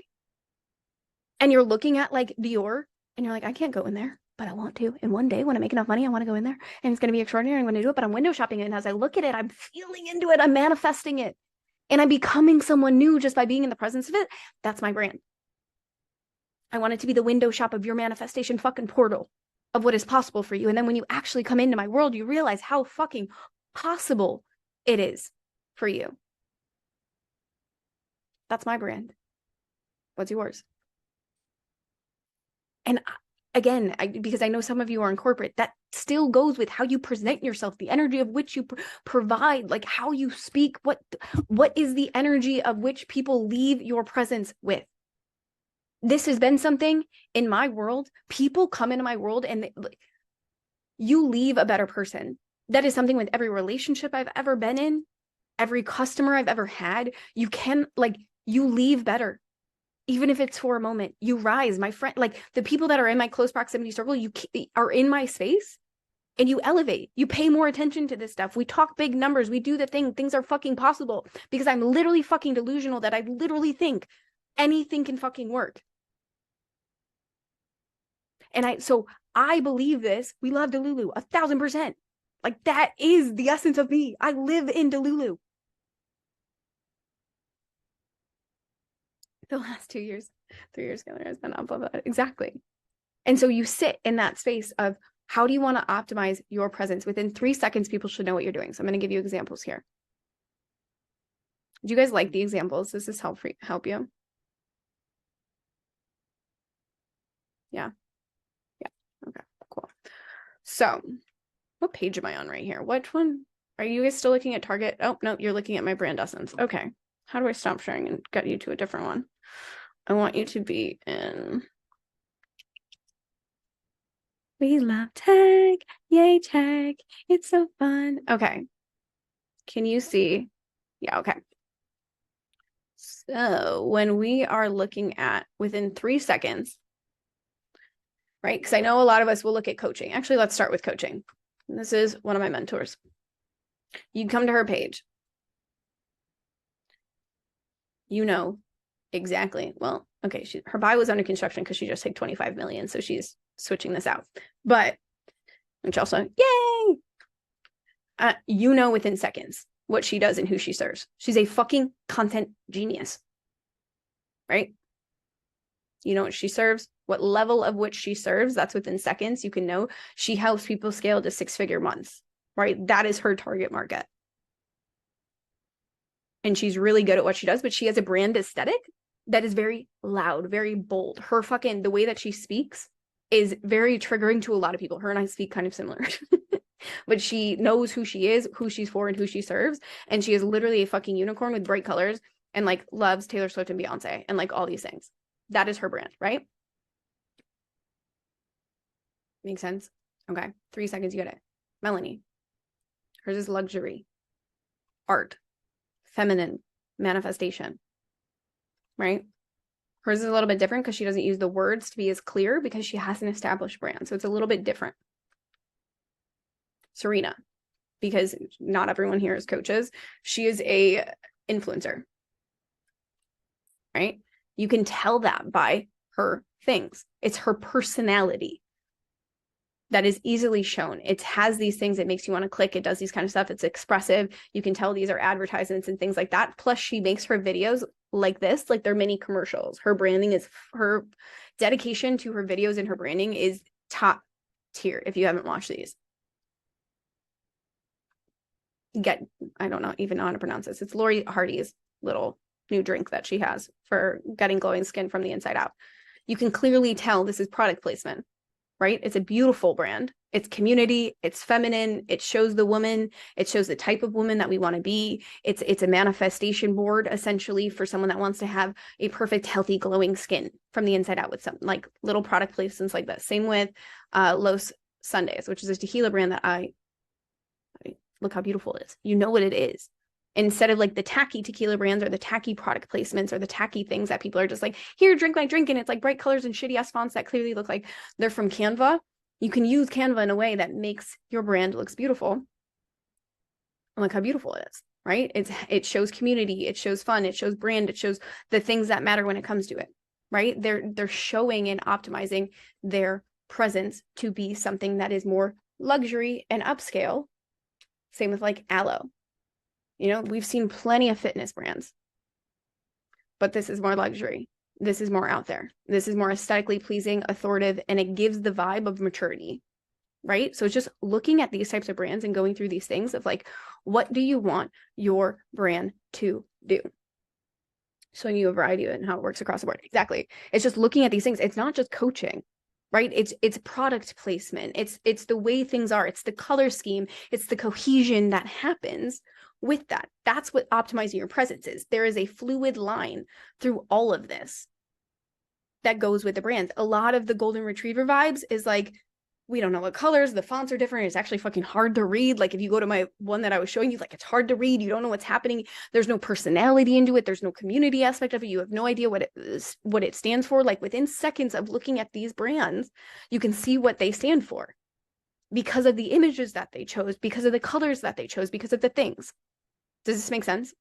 and you're looking at like Dior and you're like, I can't go in there, but I want to. And one day when I make enough money, I want to go in there and it's going to be extraordinary. I'm going to do it, but I'm window shopping. And as I look at it, I'm feeling into it. I'm manifesting it. And I'm becoming someone new just by being in the presence of it. That's my brand. I want it to be the window shop of your manifestation fucking portal of what is possible for you. And then when you actually come into my world, you realize how fucking possible it is for you. That's my brand. What's yours? And again, because I know some of you are in corporate, that still goes with how you present yourself, the energy of which you provide, like how you speak, what is the energy of which people leave your presence with. This has been something in my world. People come into my world and you leave a better person. That is something with every relationship I've ever been in, every customer I've ever had. You leave better. Even if it's for a moment, you rise, my friend, like the people that are in my close proximity circle, you are in my space and you elevate, you pay more attention to this stuff. We talk big numbers. We do the thing. Things are fucking possible because I'm literally fucking delusional that I literally think anything can fucking work. And so I believe this. We love Delulu 1,000%. Like that is the essence of me. I live in Delulu. The last 2 years, 3 years ago, has been up of it. Exactly. And so you sit in that space of how do you want to optimize your presence? Within 3 seconds, people should know what you're doing. So I'm going to give you examples here. Do you guys like the examples? Does this help you? Yeah. Okay, cool. So what page am I on right here? Which one? Are you guys still looking at Target? Oh, no, you're looking at my brand essence. Okay. How do I stop sharing and get you to a different one? I want you to be in. We love tech. Yay, tech. It's so fun. Okay. Can you see? Yeah, okay. So when we are looking at within 3 seconds, right? Because I know a lot of us will look at coaching. Actually, let's start with coaching. This is one of my mentors. You come to her page. You know exactly. Well, okay, her bio was under construction because she just hit 25 million. So she's switching this out. But, which also, yay! You know within seconds what she does and who she serves. She's a fucking content genius. Right? You know what she serves, what level of which she serves, that's within seconds. You can know she helps people scale to 6-figure months, right? That is her target market. And she's really good at what she does, but she has a brand aesthetic that is very loud, very bold. The way that she speaks is very triggering to a lot of people. Her and I speak kind of similar, but she knows who she is, who she's for, and who she serves. And she is literally a fucking unicorn with bright colors. and like loves Taylor Swift and Beyonce and like all these things. That is her brand, right? Makes sense? Okay. 3 seconds, you get it. Melanie. Hers is luxury, art, feminine, manifestation, right? Hers is a little bit different because she doesn't use the words to be as clear because she has an established brand. So it's a little bit different. Serena, because not everyone here is coaches. She is a influencer, right? You can tell that by her things. It's her personality that is easily shown. It has these things. It makes you want to click. It does these kind of stuff. It's expressive. You can tell these are advertisements and things like that. Plus, she makes her videos like this, like they're mini commercials. Her branding is, her dedication to her videos and her branding is top tier if you haven't watched these. I don't know even know how to pronounce this. It's Lori Hardy's little new drink that she has for getting glowing skin from the inside out. You can clearly tell this is product placement, right? It's a beautiful brand. It's community. It's feminine. It shows the woman. It shows the type of woman that we want to be. It's a manifestation board essentially for someone that wants to have a perfect, healthy, glowing skin from the inside out with some like little product placements like this. Same with Los Sundays, which is a tequila brand that I look how beautiful it is. You know what it is. Instead of like the tacky tequila brands or the tacky product placements or the tacky things that people are just like, here, drink my drink. And it's like bright colors and shitty ass fonts that clearly look like they're from Canva. You can use Canva in a way that makes your brand looks beautiful. And look how beautiful it is, right? It shows community. It shows fun. It shows brand. It shows the things that matter when it comes to it, right? They're showing and optimizing their presence to be something that is more luxury and upscale. Same with like Aloe. You know, we've seen plenty of fitness brands, but this is more luxury. This is more out there. This is more aesthetically pleasing, authoritative, and it gives the vibe of maturity, right? So it's just looking at these types of brands and going through these things of like, what do you want your brand to do? Showing you a variety of it and how it works across the board. Exactly. It's just looking at these things. It's not just coaching, right? It's product placement. It's the way things are. It's the color scheme. It's the cohesion that happens with that. That's what optimizing your presence is. There is a fluid line through all of this that goes with the brands. A lot of the golden retriever vibes is like, we don't know what colors, the fonts are different. It's actually fucking hard to read. Like if you go to my one that I was showing you, like it's hard to read. You don't know what's happening. There's no personality into it. There's no community aspect of it. You have no idea what it stands for. Like within seconds of looking at these brands, you can see what they stand for because of the images that they chose, because of the colors that they chose, because of the things. Does this make sense?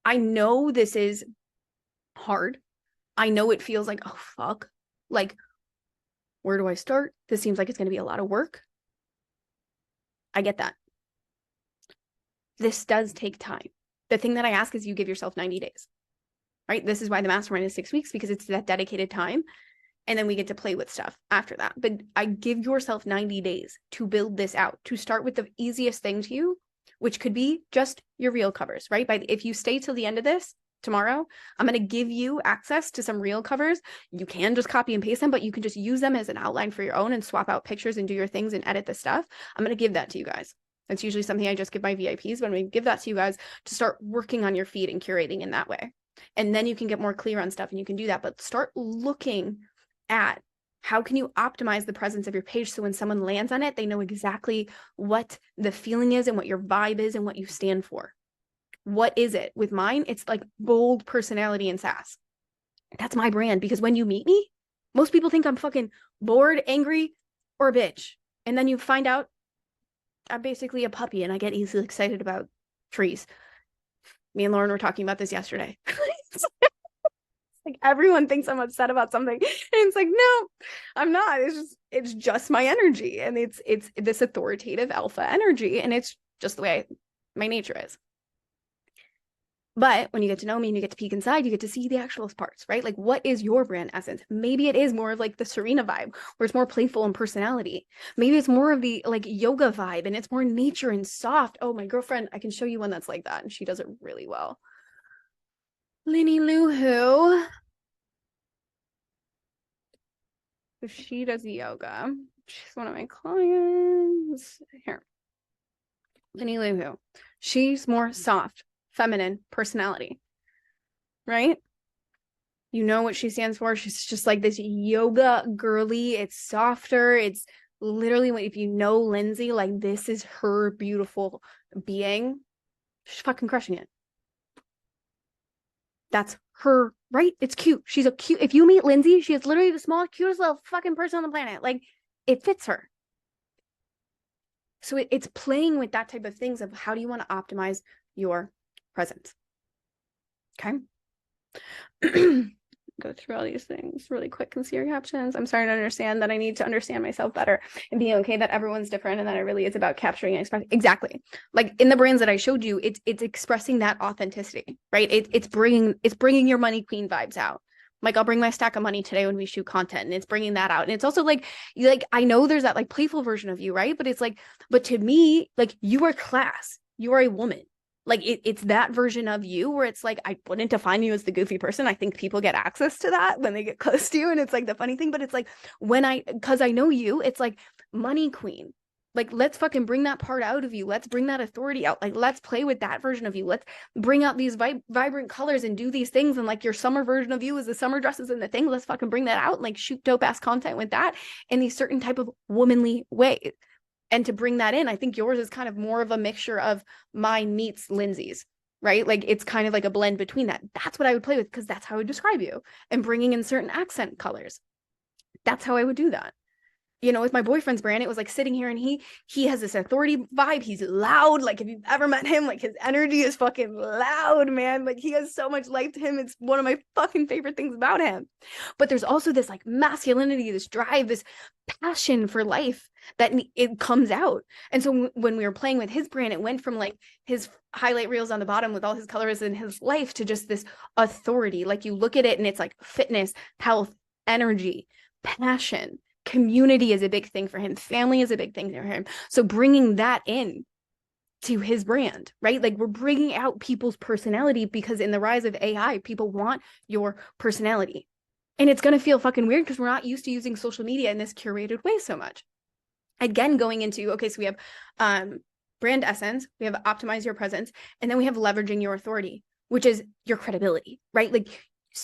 I know this is hard. I know it feels like, oh, fuck. Like, where do I start? This seems like it's going to be a lot of work. I get that. This does take time. The thing that I ask is you give yourself 90 days, right? This is why the mastermind is 6 weeks, because it's that dedicated time. And then we get to play with stuff after that. But I give yourself 90 days to build this out, to start with the easiest thing to you, which could be just your reel covers, right? But if you stay till the end of this, tomorrow, I'm going to give you access to some reel covers. You can just copy and paste them, but you can just use them as an outline for your own and swap out pictures and do your things and edit the stuff. I'm going to give that to you guys. That's usually something I just give my VIPs, but I'm going to give that to you guys to start working on your feed and curating in that way. And then you can get more clear on stuff and you can do that, but start looking at how can you optimize the presence of your page so when someone lands on it, they know exactly what the feeling is and what your vibe is and what you stand for. What is it? With mine, it's like bold personality and sass. That's my brand, because when you meet me, most people think I'm fucking bored, angry, or a bitch. And then you find out I'm basically a puppy and I get easily excited about trees. Me and Lauren were talking about this yesterday. Like everyone thinks I'm upset about something. And it's like, no, I'm not. It's just my energy. And it's this authoritative alpha energy. And it's just the way my nature is. But when you get to know me and you get to peek inside, you get to see the actual parts, right? Like, what is your brand essence? Maybe it is more of like the Serena vibe, where it's more playful and personality. Maybe it's more of the like yoga vibe and it's more nature and soft. Oh, my girlfriend, I can show you one that's like that. And she does it really well. Linny Lou Who. So she does yoga. She's one of my clients. Here. Linny Lou Who. She's more soft, feminine personality. right? You know what she stands for. She's just like this yoga girly. It's softer. It's literally, if you know Lindsay, like this is her beautiful being. She's fucking crushing it. That's her, right? It's cute. She's a cute. If you meet Lindsay, she is literally the smallest, cutest little fucking person on the planet. Like, it fits her. So it's playing with that type of things of how do you want to optimize your presence. Okay. Go through all these things really quick and see your captions. I'm starting to understand that I need to understand myself better and being okay that everyone's different and that it really is about capturing and expressing. Exactly. Like in the brands that I showed you, it's expressing that authenticity, right? It's bringing your money queen vibes out. Like I'll bring my stack of money today when we shoot content, and it's bringing that out. And it's also like I know there's that like playful version of you, right? But it's like, but to me, like you are class. You are a woman. Like it's that version of you where it's like I wouldn't define you as the goofy person. I think people get access to that when they get close to you, and it's like the funny thing. But it's like because I know you, it's like money queen. Like let's fucking bring that part out of you. Let's bring that authority out. Like let's play with that version of you. Let's bring out these vibrant colors and do these things. And like your summer version of you is the summer dresses and the thing. Let's fucking bring that out and like shoot dope ass content with that in these certain type of womanly ways. And to bring that in, I think yours is kind of more of a mixture of mine meets Lindsay's, right? Like it's kind of like a blend between that. That's what I would play with because that's how I would describe you, and bringing in certain accent colors. That's how I would do that. With my boyfriend's brand, it was like sitting here and he has this authority vibe. He's loud. Like if you've ever met him, like his energy is fucking loud, man. Like he has so much life to him. It's one of my fucking favorite things about him. But there's also this like masculinity, this drive, this passion for life that it comes out. And so when we were playing with his brand, it went from like his highlight reels on the bottom with all his colors in his life to just this authority. Like you look at it and it's like fitness, health, energy, passion. Community is a big thing for him. Family is a big thing for him. So bringing that in to his brand, right? Like we're bringing out people's personality because in the rise of AI, people want your personality. And it's going to feel fucking weird because we're not used to using social media in this curated way so much. Again, going into, okay, so we have brand essence, we have optimize your presence, and then we have leveraging your authority, which is your credibility, right? Like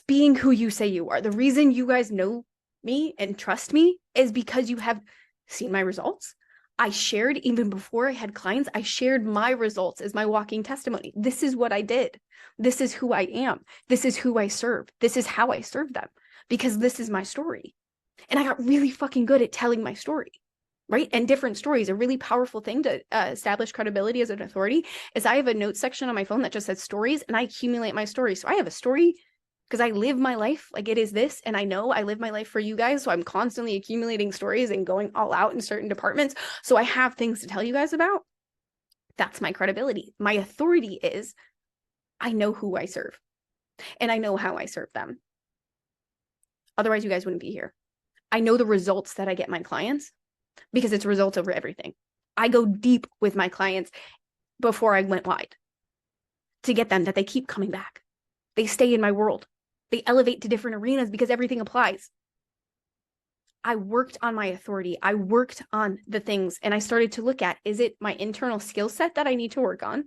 being who you say you are. The reason you guys know me and trust me is because you have seen my results. I shared even before I had clients, I shared my results as my walking testimony. This is what I did. This is who I am. This is who I serve. This is how I serve them because this is my story. And I got really fucking good at telling my story, right? And different stories, a really powerful thing to establish credibility as an authority is I have a notes section on my phone that just says stories and I accumulate my stories. So I have a story because I live my life like it is this, and I know I live my life for you guys, so I'm constantly accumulating stories and going all out in certain departments, so I have things to tell you guys about. That's my credibility. My authority is I know who I serve, and I know how I serve them. Otherwise, you guys wouldn't be here. I know the results that I get my clients because it's results over everything. I go deep with my clients before I went wide to get them that they keep coming back. They stay in my world. They elevate to different arenas because everything applies. I worked on my authority. I worked on the things and I started to look at, is it my internal skill set that I need to work on?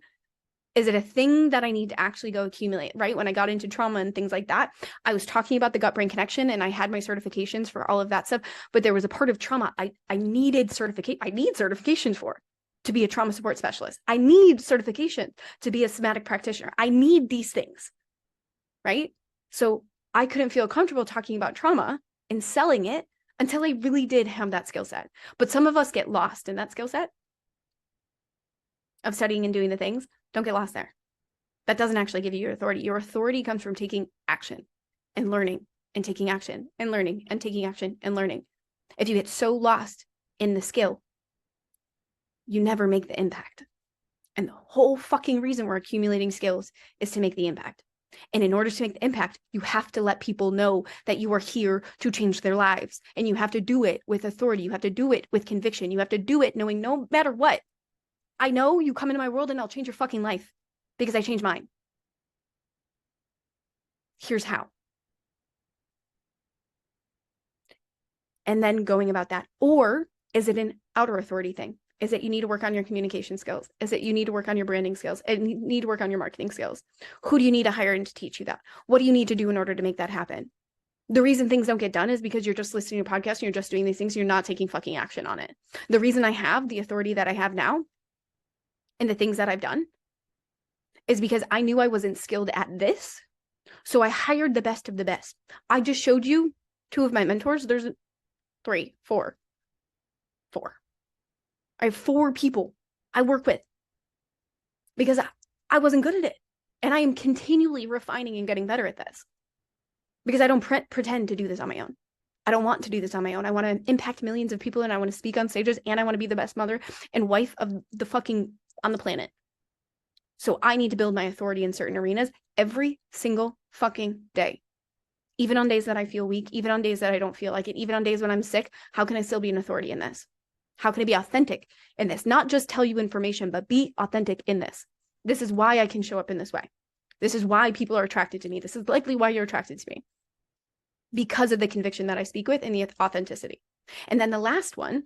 Is it a thing that I need to actually go accumulate, right? When I got into trauma and things like that, I was talking about the gut brain connection and I had my certifications for all of that stuff, but there was a part of trauma I needed certification. I need certifications for to be a trauma support specialist. I need certification to be a somatic practitioner. I need these things, right? So I couldn't feel comfortable talking about trauma and selling it until I really did have that skill set. But some of us get lost in that skill set of studying and doing the things. Don't get lost there. That doesn't actually give you your authority. Your authority comes from taking action and learning and taking action and learning and taking action and learning. If you get so lost in the skill, you never make the impact. And the whole fucking reason we're accumulating skills is to make the impact. And in order to make the impact, you have to let people know that you are here to change their lives. And you have to do it with authority. You have to do it with conviction. You have to do it knowing no matter what, I know you come into my world and I'll change your fucking life because I changed mine. Here's how. And then going about that. Or is it an outer authority thing? Is that you need to work on your communication skills? Is that you need to work on your branding skills? And you need to work on your marketing skills? Who do you need to hire in to teach you that? What do you need to do in order to make that happen? The reason things don't get done is because you're just listening to podcasts and you're just doing these things. You're not taking fucking action on it. The reason I have the authority that I have now and the things that I've done is because I knew I wasn't skilled at this. So I hired the best of the best. I just showed you 2 of my mentors. There's 3, 4. I have 4 people I work with because I wasn't good at it. And I am continually refining and getting better at this because I don't pretend to do this on my own. I don't want to do this on my own. I want to impact millions of people and I want to speak on stages and I want to be the best mother and wife of the fucking on the planet. So I need to build my authority in certain arenas every single fucking day. Even on days that I feel weak, even on days that I don't feel like it, even on days when I'm sick, how can I still be an authority in this? How can I be authentic in this? Not just tell you information, but be authentic in this. This is why I can show up in this way. This is why people are attracted to me. This is likely why you're attracted to me. Because of the conviction that I speak with and the authenticity. And then the last one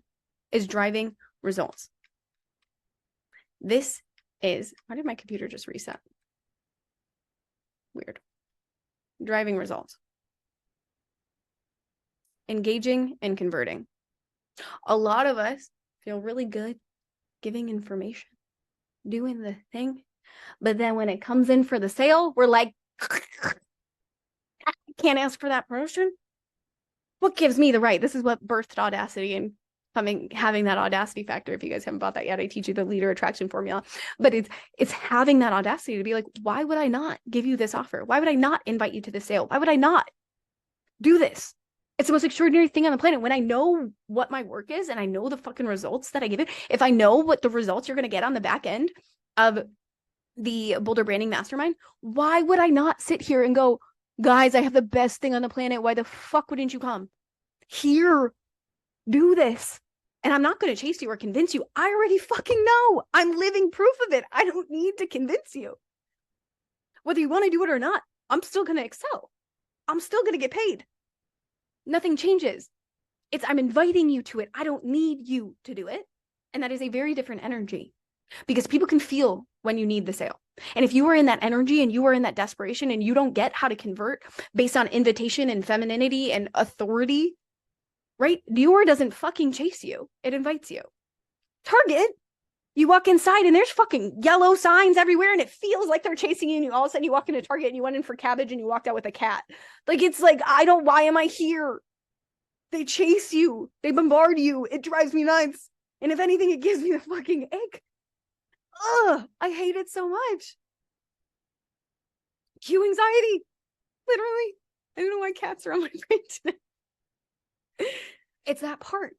is driving results. This is, why did my computer just reset? Weird. Driving results. Engaging and converting. A lot of us feel really good giving information, doing the thing, but then when it comes in for the sale, we're like, I can't ask for that promotion. What gives me the right? This is what birthed audacity and having that audacity factor. If you guys haven't bought that yet, I teach you the leader attraction formula, but it's having that audacity to be like, why would I not give you this offer? Why would I not invite you to the sale? Why would I not do this? It's the most extraordinary thing on the planet. When I know what my work is and I know the fucking results that I give it, if I know what the results you're going to get on the back end of the Boulder Branding Mastermind, why would I not sit here and go, guys, I have the best thing on the planet. Why the fuck wouldn't you come? Here, do this. And I'm not going to chase you or convince you. I already fucking know. I'm living proof of it. I don't need to convince you. Whether you want to do it or not, I'm still going to excel. I'm still going to get paid. Nothing changes. I'm inviting you to it. I don't need you to do it. And that is a very different energy because people can feel when you need the sale. And if you are in that energy and you are in that desperation and you don't get how to convert based on invitation and femininity and authority, right? Dior doesn't fucking chase you. It invites you. Target, you walk inside and there's fucking yellow signs everywhere and it feels like they're chasing you. And all of a sudden you walk into Target and you went in for cabbage and you walked out with a cat. Like, it's like, why am I here? They chase you. They bombard you. It drives me nuts. And if anything, it gives me the fucking ick. Ugh, I hate it so much. Cue anxiety. Literally. I don't know why cats are on my brain today. It's that part.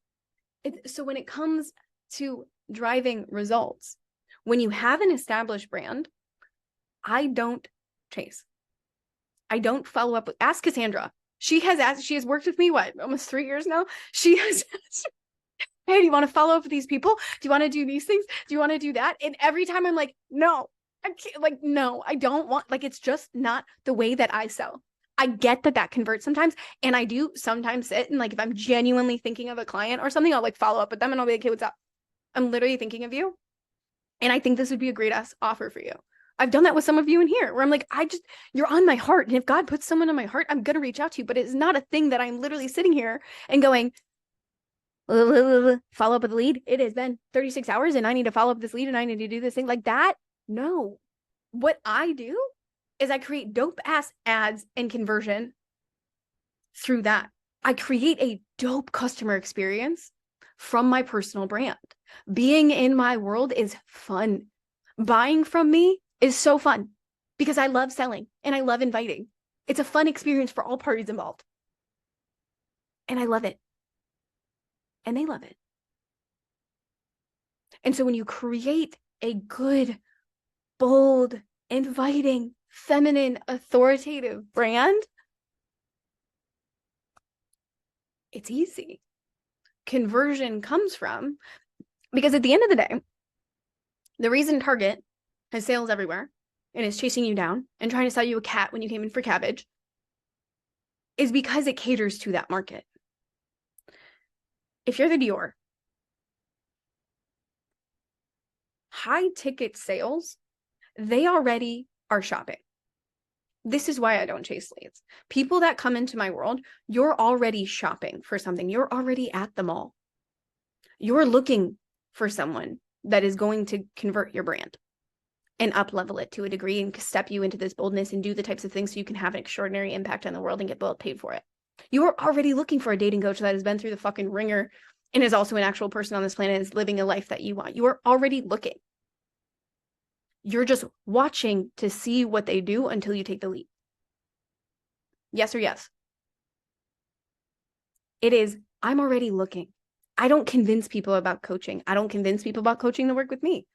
So when it comes to driving results, when you have an established brand, I don't chase. I don't follow up with, ask Cassandra. She has worked with me, almost 3 years now? She has asked, hey, do you want to follow up with these people? Do you want to do these things? Do you want to do that? And every time I'm like, no, I can't, no, I don't want, it's just not the way that I sell. I get that converts sometimes. And I do sometimes sit and if I'm genuinely thinking of a client or something, I'll follow up with them and I'll be like, hey, what's up? I'm literally thinking of you. And I think this would be a great ass offer for you. I've done that with some of you in here where I'm like, you're on my heart. And if God puts someone on my heart, I'm going to reach out to you. But it's not a thing that I'm literally sitting here and going, follow up with the lead. It has been 36 hours and I need to follow up this lead and I need to do this thing like that. No, what I do is I create dope ass ads and conversion through that. I create a dope customer experience from my personal brand. Being in my world is fun. Buying from me is so fun because I love selling and I love inviting. It's a fun experience for all parties involved. And I love it. And they love it. And so when you create a good, bold, inviting, feminine, authoritative brand, it's easy. Conversion comes from, because at the end of the day, the reason Target has sales everywhere and is chasing you down and trying to sell you a cat when you came in for cabbage is because it caters to that market. If you're the Dior high ticket sales, they already are shopping. This is why I don't chase leads. People that come into my world, you're already shopping for something. You're already at the mall. You're looking for someone that is going to convert your brand and up level it to a degree and step you into this boldness and do the types of things so you can have an extraordinary impact on the world and get well paid for it. You are already looking for a dating coach that has been through the fucking ringer and is also an actual person on this planet and is living a life that you want. You are already looking. You're just watching to see what they do until you take the leap. Yes or yes? It is, I'm already looking. I don't convince people about coaching. I don't convince people about coaching to work with me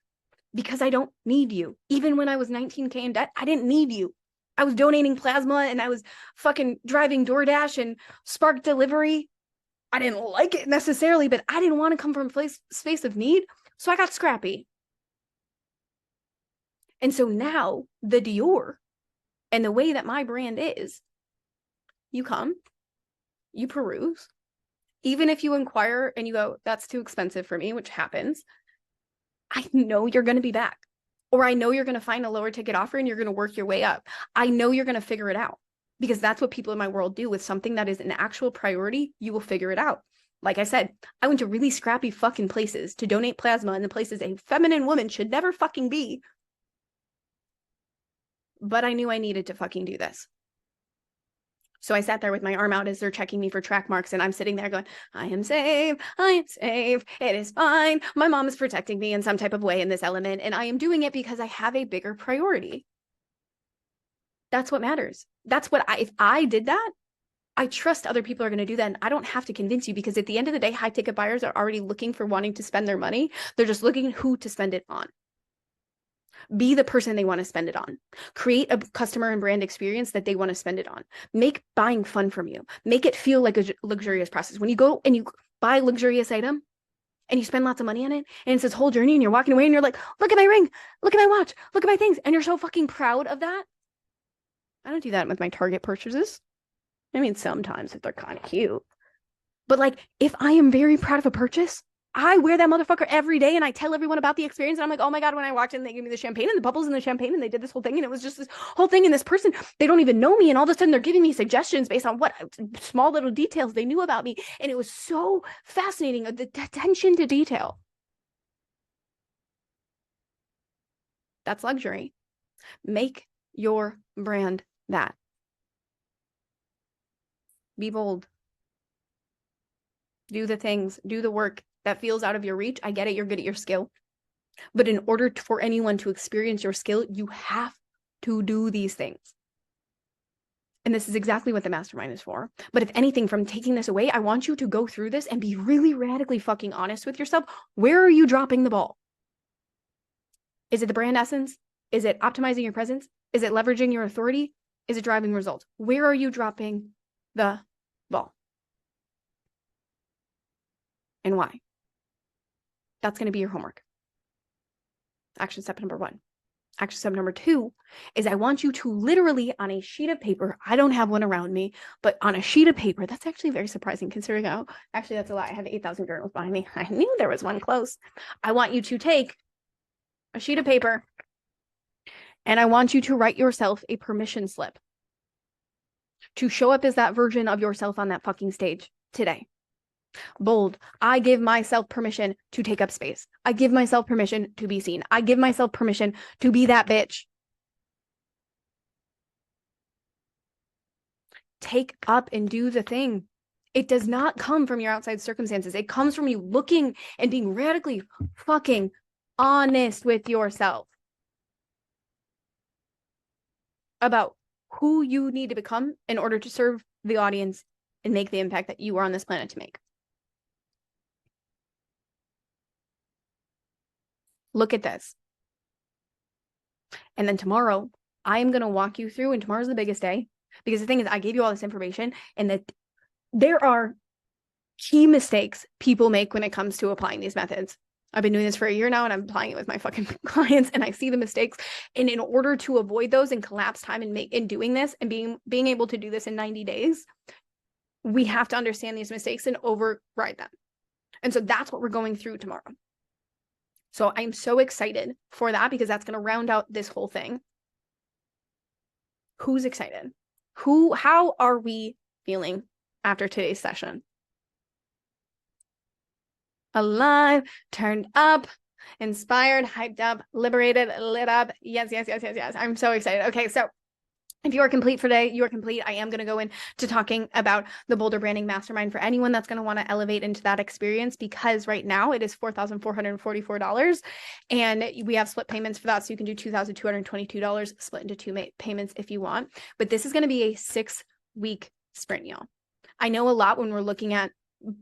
because I don't need you. Even when I was 19K in debt, I didn't need you. I was donating plasma and I was fucking driving DoorDash and Spark Delivery. I didn't like it necessarily, but I didn't want to come from a space of need. So I got scrappy. And so now the Dior and the way that my brand is, you come, you peruse, even if you inquire and you go, that's too expensive for me, which happens, I know you're going to be back. Or I know you're going to find a lower ticket offer and you're going to work your way up. I know you're going to figure it out because that's what people in my world do with something that is an actual priority. You will figure it out. Like I said, I went to really scrappy fucking places to donate plasma in the places a feminine woman should never fucking be. But I knew I needed to fucking do this. So I sat there with my arm out as they're checking me for track marks, and I'm sitting there going, I am safe, it is fine. My mom is protecting me in some type of way in this element, and I am doing it because I have a bigger priority. That's what matters. That's what if I did that, I trust other people are going to do that, and I don't have to convince you because at the end of the day, high ticket buyers are already looking for wanting to spend their money. They're just looking at who to spend it on. Be the person they want to spend it on. Create a customer and brand experience that they want to spend it on. Make buying fun from you. Make it feel like a luxurious process. When you go and you buy a luxurious item and you spend lots of money on it and it's this whole journey and you're walking away and you're like, look at my ring, look at my watch, look at my things. And you're so fucking proud of that. I don't do that with my Target purchases. I mean, sometimes if they're kind of cute. But like, if I am very proud of a purchase, I wear that motherfucker every day and I tell everyone about the experience. And I'm like, oh my God, when I walked in, they gave me the champagne and the bubbles and the champagne and they did this whole thing. And it was just this whole thing. And this person, they don't even know me. And all of a sudden they're giving me suggestions based on what small little details they knew about me. And it was so fascinating, the attention to detail. That's luxury. Make your brand that. Be bold. Do the things, do the work that feels out of your reach. I get it. You're good at your skill. But in order for anyone to experience your skill, you have to do these things. And this is exactly what the mastermind is for. But if anything, from taking this away, I want you to go through this and be really radically fucking honest with yourself. Where are you dropping the ball? Is it the brand essence? Is it optimizing your presence? Is it leveraging your authority? Is it driving results? Where are you dropping the ball? And why? That's going to be your homework. Action step number 1. Action step number 2 is I want you to literally on a sheet of paper, I don't have one around me, but on a sheet of paper, that's actually very surprising considering how, actually that's a lie. I have 8,000 journals behind me. I knew there was one close. I want you to take a sheet of paper and I want you to write yourself a permission slip to show up as that version of yourself on that fucking stage today. Bold. I give myself permission to take up space. I give myself permission to be seen. I give myself permission to be that bitch. Take up and do the thing. It does not come from your outside circumstances. It comes from you looking and being radically fucking honest with yourself about who you need to become in order to serve the audience and make the impact that you are on this planet to make. Look at this. And then tomorrow, I am going to walk you through, and tomorrow's the biggest day, because the thing is, I gave you all this information, and that there are key mistakes people make when it comes to applying these methods. I've been doing this for a year now, and I'm applying it with my fucking clients, and I see the mistakes. And in order to avoid those and collapse time and in doing this and being able to do this in 90 days, we have to understand these mistakes and override them. And so that's what we're going through tomorrow. So I'm so excited for that because that's going to round out this whole thing. Who's excited? How are we feeling after today's session? Alive, turned up, inspired, hyped up, liberated, lit up. Yes, yes, yes, yes, yes. I'm so excited. Okay, so if you are complete for today, you are complete. I am going to go into talking about the Boulder Branding Mastermind for anyone that's going to want to elevate into that experience, because right now it is $4,444 and we have split payments for that. So you can do $2,222 split into two payments if you want. But this is going to be a 6-week sprint, y'all. I know a lot when we're looking at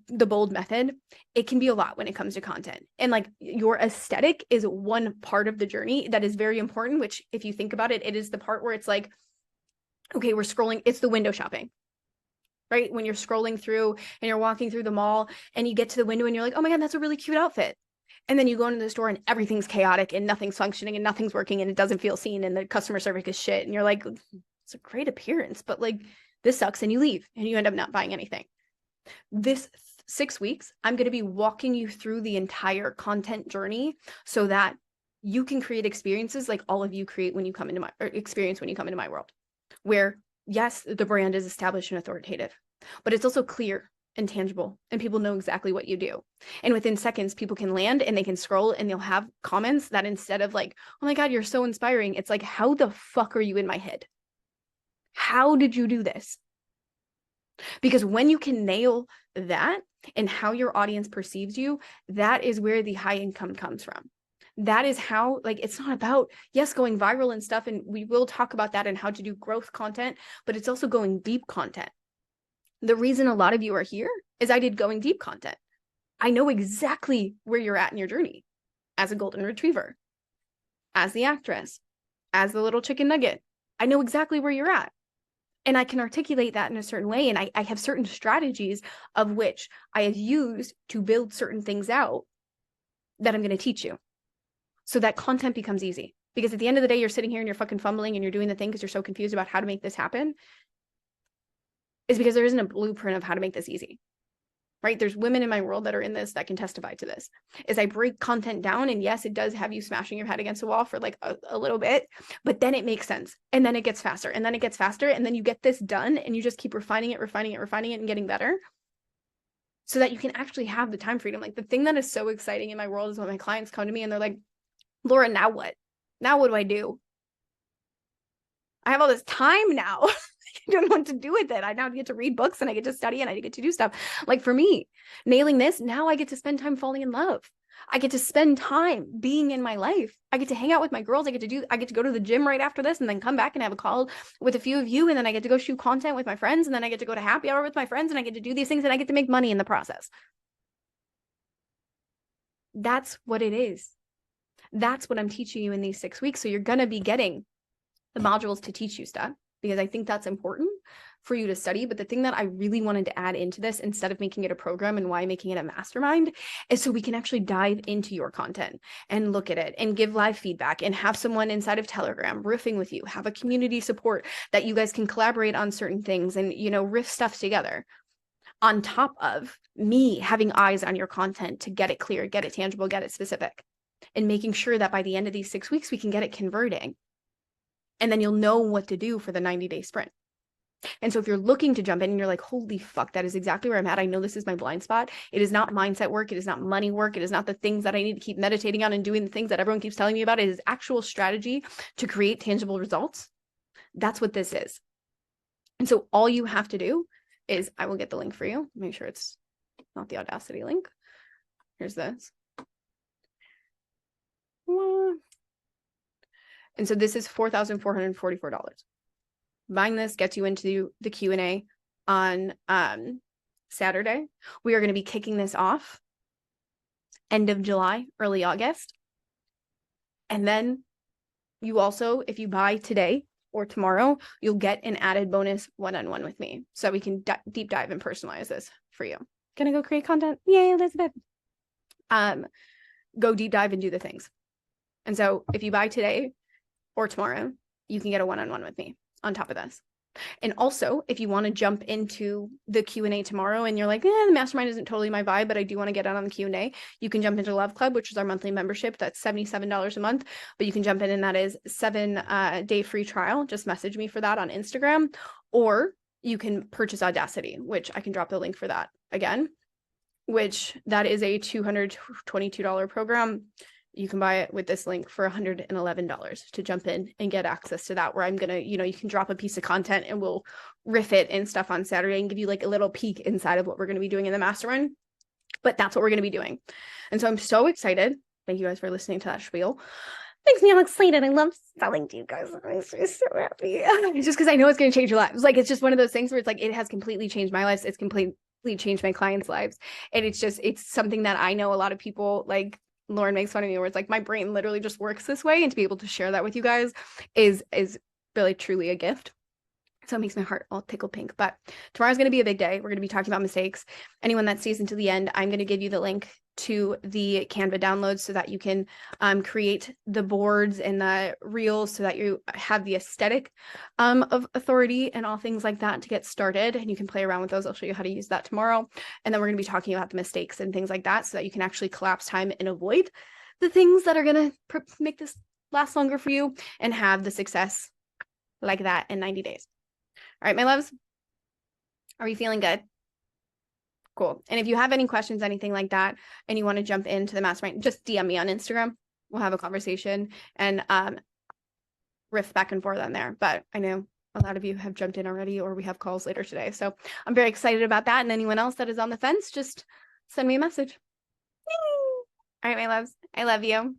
the bold method, it can be a lot when it comes to content. And like your aesthetic is one part of the journey that is very important, which if you think about it, it is the part where it's like, okay, we're scrolling, it's the window shopping, right? When you're scrolling through and you're walking through the mall and you get to the window and you're like, oh my God, that's a really cute outfit. And then you go into the store and everything's chaotic and nothing's functioning and nothing's working and it doesn't feel seen and the customer service is shit. And you're like, it's a great appearance, but like this sucks, and you leave and you end up not buying anything. This 6 weeks, I'm going to be walking you through the entire content journey so that you can create experiences like all of you create when you come into my world, where yes, the brand is established and authoritative, but it's also clear and tangible and people know exactly what you do. And within seconds, people can land and they can scroll and they'll have comments that instead of like, oh my God, you're so inspiring, it's like, how the fuck are you in my head? How did you do this? Because when you can nail that and how your audience perceives you, that is where the high income comes from. That is how, like, it's not about, yes, going viral and stuff. And we will talk about that and how to do growth content, but it's also going deep content. The reason a lot of you are here is I did going deep content. I know exactly where you're at in your journey as a golden retriever, as the actress, as the little chicken nugget. I know exactly where you're at. And I can articulate that in a certain way. And I have certain strategies of which I have used to build certain things out that I'm going to teach you so that content becomes easy. Because at the end of the day, you're sitting here and you're fucking fumbling and you're doing the thing because you're so confused about how to make this happen. Is because there isn't a blueprint of how to make this easy. Right? There's women in my world that are in this that can testify to this. Is I break content down, and yes, it does have you smashing your head against a wall for like a little bit, but then it makes sense, and then it gets faster, and then it gets faster, and then you get this done, and you just keep refining it, and getting better, so that you can actually have the time freedom. Like the thing that is so exciting in my world is when my clients come to me and they're like, Laura, now what? Now what do I do? I have all this time now. I don't know what to do with it. I now get to read books and I get to study and I get to do stuff. Like for me, nailing this, now I get to spend time falling in love. I get to spend time being in my life. I get to hang out with my girls. I get to go to the gym right after this and then come back and have a call with a few of you. And then I get to go shoot content with my friends. And then I get to go to happy hour with my friends and I get to do these things and I get to make money in the process. That's what it is. That's what I'm teaching you in these 6 weeks. So you're going to be getting the modules to teach you stuff, because I think that's important for you to study. But the thing that I really wanted to add into this, instead of making it a program and why making it a mastermind, is so we can actually dive into your content and look at it and give live feedback and have someone inside of Telegram riffing with you, have a community support that you guys can collaborate on certain things and, you know, riff stuff together, on top of me having eyes on your content to get it clear, get it tangible, get it specific, and making sure that by the end of these 6 weeks, we can get it converting. And then you'll know what to do for the 90-day sprint. And so if you're looking to jump in and you're like, holy fuck, that is exactly where I'm at. I know this is my blind spot. It is not mindset work. It is not money work. It is not the things that I need to keep meditating on and doing the things that everyone keeps telling me about. It is actual strategy to create tangible results. That's what this is. And so all you have to do is, I will get the link for you. Make sure it's not the Audacity link. Here's this. And so this is $4,444. Buying this gets you into the Q&A on Saturday. We are going to be kicking this off end of July, early August. And then you also, if you buy today or tomorrow, you'll get an added bonus one-on-one with me. So we can deep dive and personalize this for you. Gonna go create content. Yay, Elizabeth. Go deep dive and do the things. And so if you buy today or tomorrow, you can get a one-on-one with me on top of this. And also, if you want to jump into the Q&A tomorrow and you're like, the mastermind isn't totally my vibe, but I do want to get on the Q&A, you can jump into Love Club, which is our monthly membership. That's $77 a month, but you can jump in, and that is 7-day free trial. Just message me for that on Instagram, or you can purchase Audacity, which I can drop the link for that again, which that is a $222 program. You can buy it with this link for $111 to jump in and get access to that, where I'm going to, you can drop a piece of content and we'll riff it and stuff on Saturday and give you like a little peek inside of what we're going to be doing in the mastermind. But that's what we're going to be doing. And so I'm so excited. Thank you guys for listening to that spiel. Makes me all excited. I love selling to you guys. It makes me so happy. Just because I know it's going to change your lives. Like, it's just one of those things where it's like, it has completely changed my life. It's completely changed my clients' lives. And it's something that I know a lot of people, like Lauren makes fun of me, where it's like my brain literally just works this way, and to be able to share that with you guys is really truly a gift. So it makes my heart all tickle pink. But tomorrow's going to be a big day. We're going to be talking about mistakes. Anyone that stays until the end, I'm going to give you the link to the Canva downloads so that you can create the boards and the reels, so that you have the aesthetic of authority and all things like that to get started. And you can play around with those. I'll show you how to use that tomorrow. And then we're going to be talking about the mistakes and things like that, so that you can actually collapse time and avoid the things that are going to make this last longer for you and have the success like that in 90 days. All right, my loves, are you feeling good? Cool. And if you have any questions, anything like that, and you want to jump into the mastermind, just DM me on Instagram. We'll have a conversation and riff back and forth on there. But I know a lot of you have jumped in already, or we have calls later today. So I'm very excited about that. And anyone else that is on the fence, just send me a message. All right, my loves, I love you.